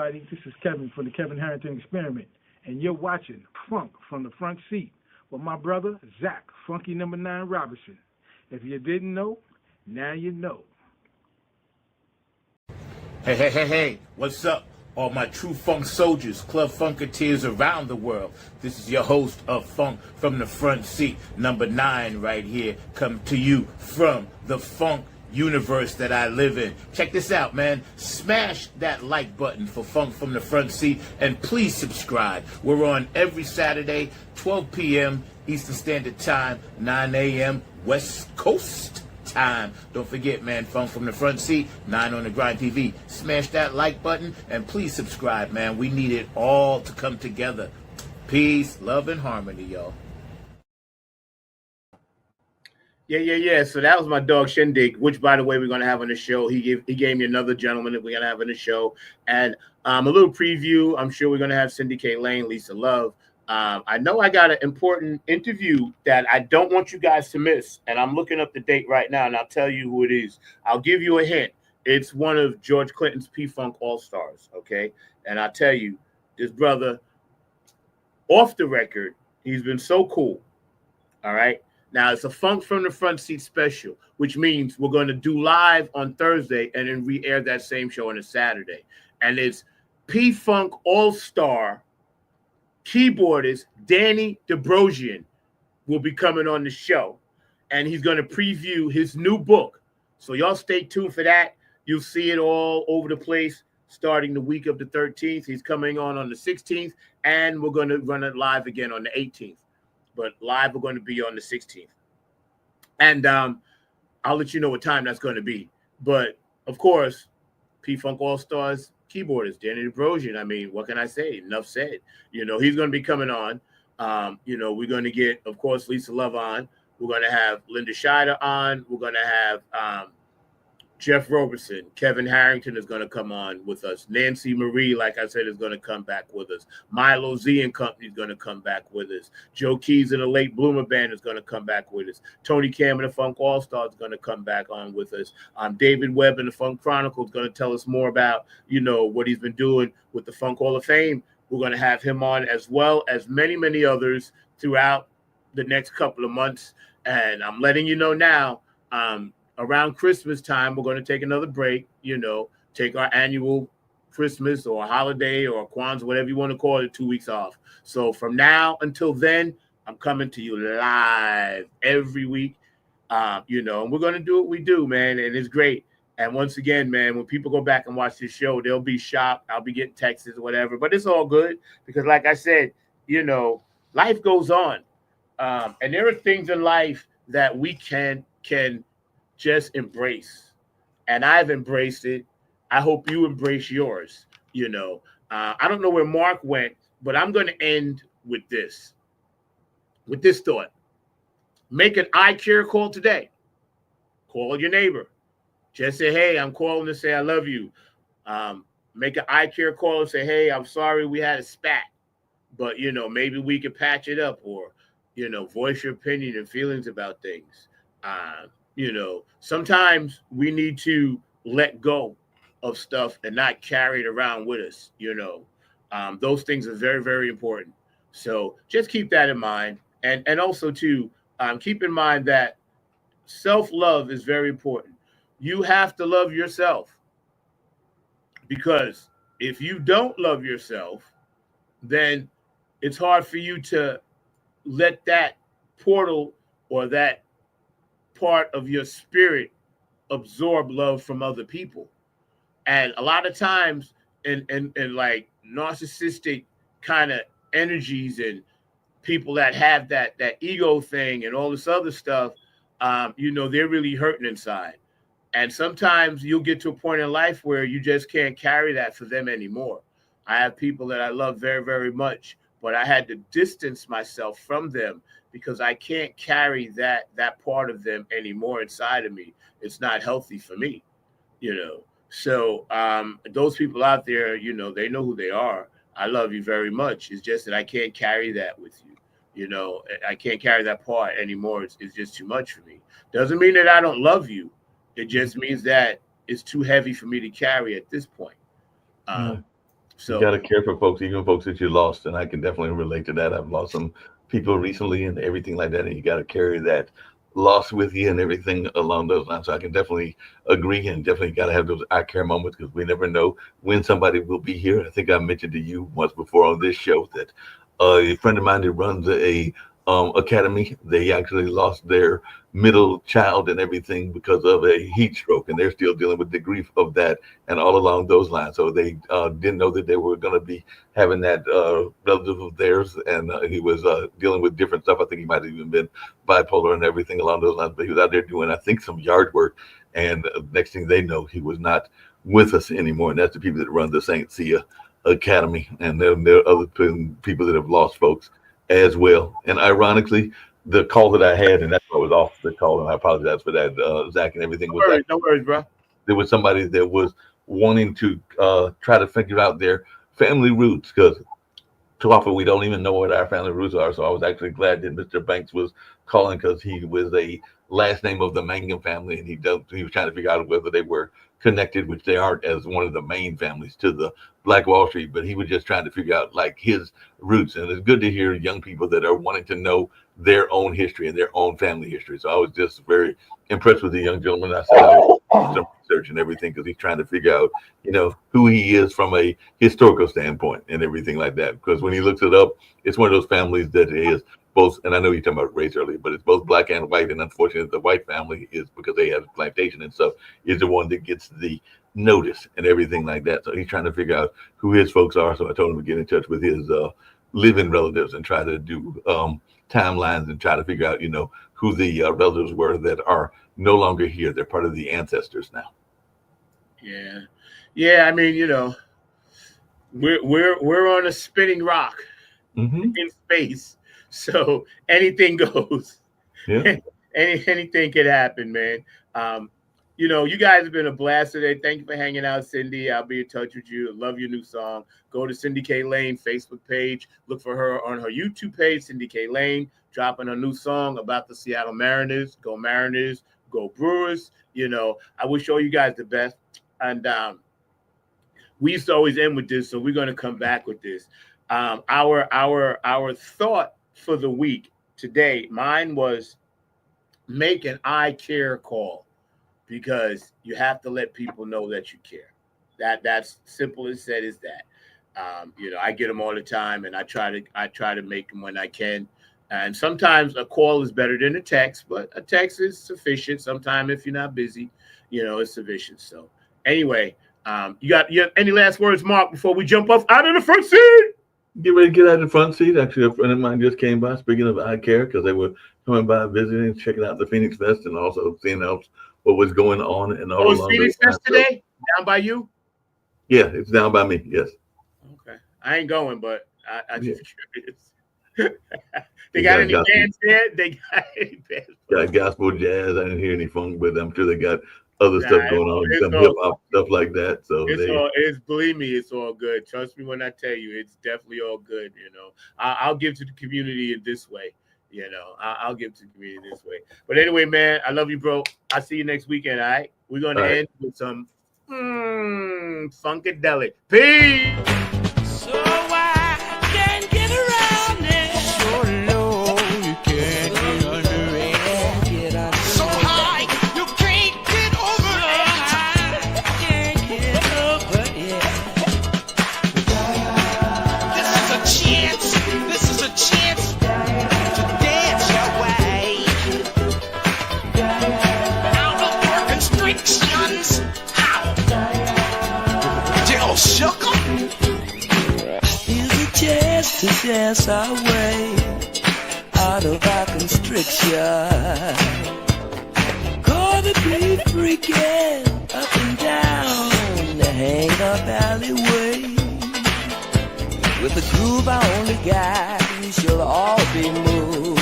[SPEAKER 12] everybody. This is Kevin from the Kevin Harrington Experiment, and you're watching Funk from the Front Seat with my brother, Zach, Funky Number 9 Robertson. If you didn't know, now you know.
[SPEAKER 1] Hey, what's up? All my true funk soldiers, club funketeers around the world. This is your host of Funk from the Front Seat, number 9 right here, come to you from the funk universe that I live in. Check this out, man. Smash that like button for Funk from the Front Seat, and please subscribe. We're on every Saturday, 12 p.m. Eastern Standard Time, 9 a.m. West Coast time. Don't forget, man, Funk from the Front Seat, 9 on the Grind TV. Smash that like button and please subscribe, man. We need it all to come together. Peace, love, and harmony, y'all. Yeah. So that was my dog Shindig, which, by the way, we're gonna have on the show. He gave me another gentleman that we're gonna have on the show, and a little preview. I'm sure we're gonna have Cindy K. Lane, Lisa Love. I know I got an important interview that I don't want you guys to miss, and I'm looking up the date right now, and I'll tell you who it is. I'll give you a hint. It's one of George Clinton's P-Funk All-Stars, okay? And I'll tell you, this brother, off the record, he's been so cool, all right? Now, it's a Funk from the Front Seat special, which means we're going to do live on Thursday and then re-air that same show on a Saturday. And it's P-Funk All-Star keyboardist Danny Dobrosian will be coming on the show, and he's going to preview his new book. So y'all stay tuned for that. You'll see it all over the place starting the week of the 13th. He's coming on the 16th, and we're going to run it live again on the 18th. But live, we're going to be on the 16th. And I'll let you know what time that's going to be. But, of course, P-Funk All-Stars keyboardist Danny Dobrosian. I mean, what can I say? Enough said. You know, he's going to be coming on. We're going to get, of course, Lisa Love on. We're going to have Linda Scheider on. We're going to have Jeff Robertson. Kevin Harrington is going to come on with us. Nancy Marie, like I said, is going to come back with us. Milo Z and Company is going to come back with us. Joe Keys and the Late Bloomer Band is going to come back with us. Tony Cam and the Funk All-Stars is going to come back on with us. David Webb and the Funk Chronicle is going to tell us more about, what he's been doing with the Funk Hall of Fame. We're going to have him on, as well as many, many others throughout the next couple of months. And I'm letting you know now, around Christmas time, we're going to take another break, take our annual Christmas or holiday or Kwanzaa, whatever you want to call it, 2 weeks off. So from now until then, I'm coming to you live every week, and we're going to do what we do, man, and it's great. And once again, man, when people go back and watch this show, they'll be shocked. I'll be getting texts or whatever, but it's all good because, like I said, life goes on. And there are things in life that we can just embrace. And I've embraced it. I hope you embrace yours. I don't know where Mark went, but I'm going to end with this thought. Make an eye care call today. Call your neighbor. Just say, hey, I'm calling to say I love you. Make an eye care call and say, hey, I'm sorry we had a spat, but, maybe we could patch it up, or, voice your opinion and feelings about things. Sometimes we need to let go of stuff and not carry it around with us. Those things are very, very important. So just keep that in mind. And also too, keep in mind that self-love is very important. You have to love yourself, because if you don't love yourself, then it's hard for you to let that portal or that part of your spirit absorb love from other people. And a lot of times in like narcissistic kind of energies and people that have that ego thing and all this other stuff, they're really hurting inside. And sometimes you'll get to a point in life where you just can't carry that for them anymore. I have people that I love very, very much, but I had to distance myself from them because I can't carry that part of them anymore inside of me. It's not healthy for me, So those people out there, they know who they are. I love you very much. It's just that I can't carry that with you. I can't carry that part anymore. It's just too much for me. Doesn't mean that I don't love you. It just means that it's too heavy for me to carry at this point.
[SPEAKER 10] You
[SPEAKER 1] So
[SPEAKER 10] got to care for folks, even folks that you lost, and I can definitely relate to that. I've lost some people recently and everything like that, and you got to carry that loss with you and everything along those lines. So I can definitely agree, and definitely got to have those I care moments because we never know when somebody will be here. I think I mentioned to you once before on this show that a friend of mine who runs a academy, they actually lost their middle child and everything because of a heat stroke, and they're still dealing with the grief of that and all along those lines. So they didn't know that they were going to be having that relative of theirs, and he was dealing with different stuff. I think he might have even been bipolar and everything along those lines, but he was out there doing, I think, some yard work, and next thing they know, he was not with us anymore. And that's the people that run the St. Cia Academy, and there are other people that have lost folks as well. And ironically, the call that I had, and that's why I was off the call, and I apologize for that, Zach, and everything was that
[SPEAKER 1] no worries, bro.
[SPEAKER 10] there was somebody that was wanting to try to figure out their family roots, because too often we don't even know what our family roots are. So I was actually glad that Mr. Banks was calling, because he was a last name of the Mangum family, and he was trying to figure out whether they were connected, which they aren't, as one of the main families to the Black Wall Street, but he was just trying to figure out like his roots. And it's good to hear young people that are wanting to know their own history and their own family history. So I was just very impressed with the young gentleman. I said I would do some research and everything, because he's trying to figure out, who he is from a historical standpoint and everything like that. Because when he looks it up, it's one of those families that is both, and I know you're talking about race earlier, but it's both black and white. And unfortunately, the white family is, because they have a plantation and stuff, is the one that gets the notice and everything like that. So he's trying to figure out who his folks are. So I told him to get in touch with his living relatives and try to do timelines and try to figure out, who the relatives were that are no longer here. They're part of the ancestors now.
[SPEAKER 1] Yeah. I mean, we're on a spinning rock in space, so anything goes.
[SPEAKER 10] Yeah.
[SPEAKER 1] Anything could happen, man. You guys have been a blast today. Thank you for hanging out, Cindy. I'll be in touch with you. Love your new song. Go to Cindy K. Lane Facebook page. Look for her on her YouTube page, Cindy K. Lane, dropping a new song about the Seattle Mariners. Go Mariners, go Brewers. I wish all you guys the best. And we used to always end with this, so we're going to come back with this. Our thought for the week today, mine was make an I care call, because you have to let people know that you care. That's simple as said as that. I get them all the time, and I try to make them when I can. And sometimes a call is better than a text, but a text is sufficient. Sometimes if you're not busy, it's sufficient. So anyway, you have any last words, Mark, before we jump off out of the front seat?
[SPEAKER 10] Get ready to get out of the front seat. Actually, a friend of mine just came by, speaking of I care, because they were coming by visiting, checking out the Phoenix Fest, and also seeing what was going on and all along.
[SPEAKER 1] Phoenix Fest today? Down by you?
[SPEAKER 10] Yeah, it's down by me. Yes.
[SPEAKER 1] Okay. I ain't going, but I just curious. They
[SPEAKER 10] got
[SPEAKER 1] got any
[SPEAKER 10] gospel.
[SPEAKER 1] bands there? They got any bands?
[SPEAKER 10] Got gospel, jazz. I didn't hear any funk, but I'm sure they got other stuff going on, some hip hop stuff like that. So
[SPEAKER 1] believe me, it's all good. Trust me when I tell you, it's definitely all good. I'll give to the community in this way. I'll give to the community this way. But anyway, man, I love you, bro. I'll see you next weekend. All right, we're gonna end with some funkadelic. Peace.
[SPEAKER 11] So I can't get around it. So low, you can't get under it. So high, you can't get over it. I can't get over it. This is a chance to dance your way out of our constrictions. How? Jill shook 'em. Chance to dance our way out of our constriction. Gonna be freaking up and down the hang-up alleyway. With the groove I only got, we shall all be moved.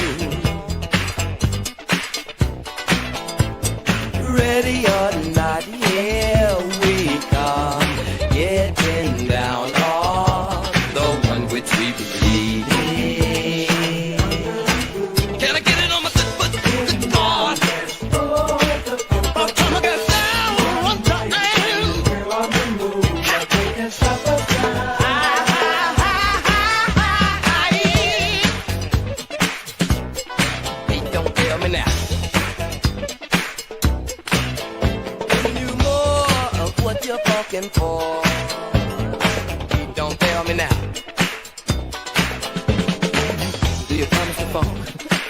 [SPEAKER 11] Ready or not, here we come, getting down on which we believe in. Can I get it on my foot? God. I'm trying to get down one time. I don't fail me now. Do you promise the funk?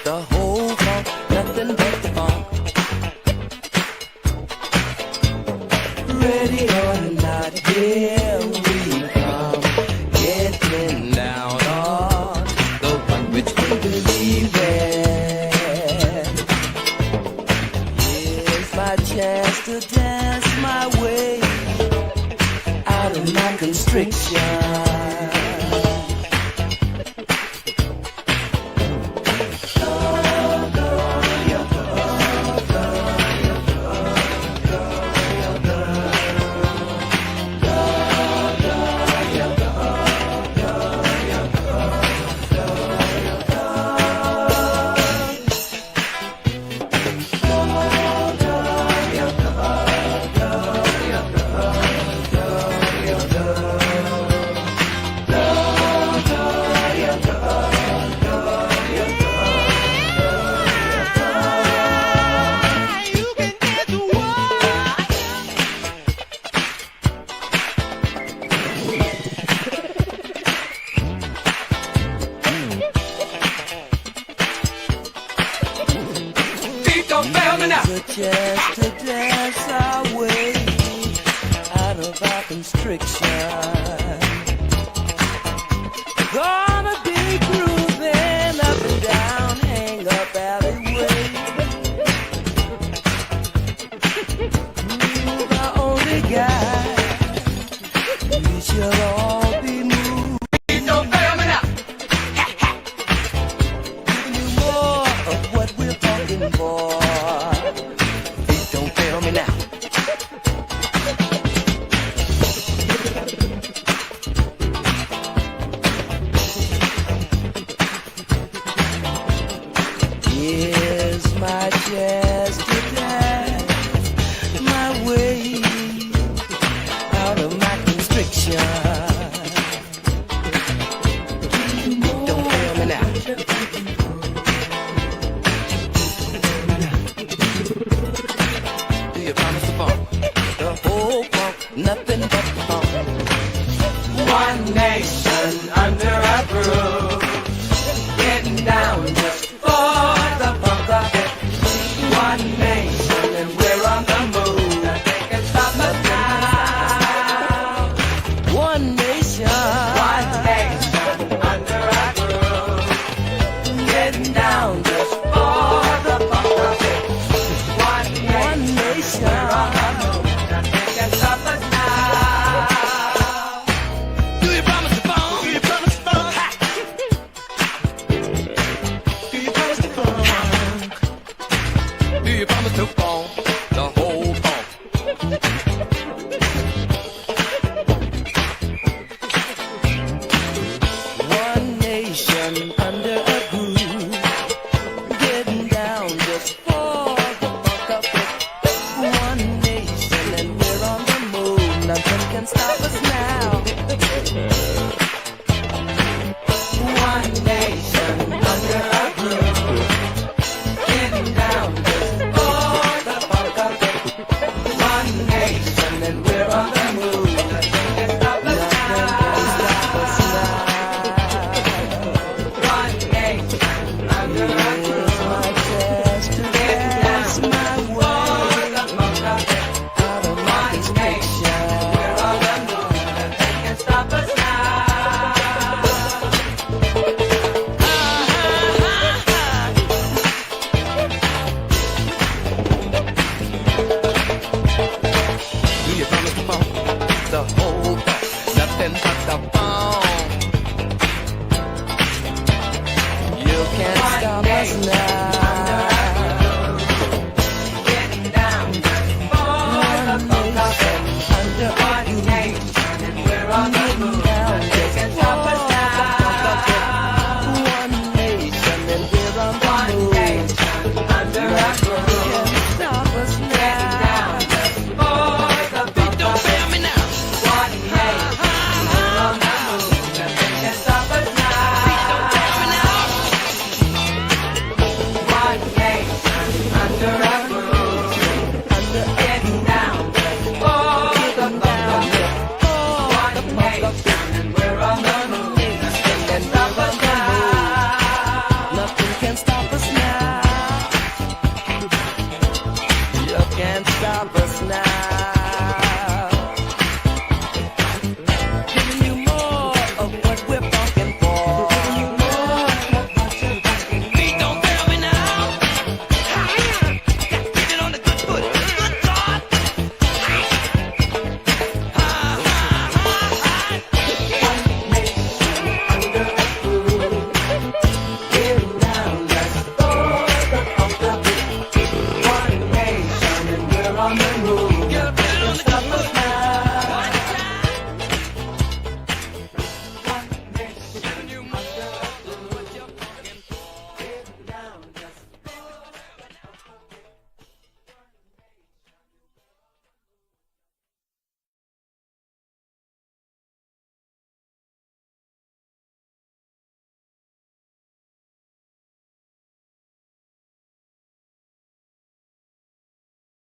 [SPEAKER 11] The whole funk, nothing but the funk. Ready or not, here we come. Getting down on the one which we believe in. Here's my chance to dance my way out of my constriction. Just to dance our way out of our constriction.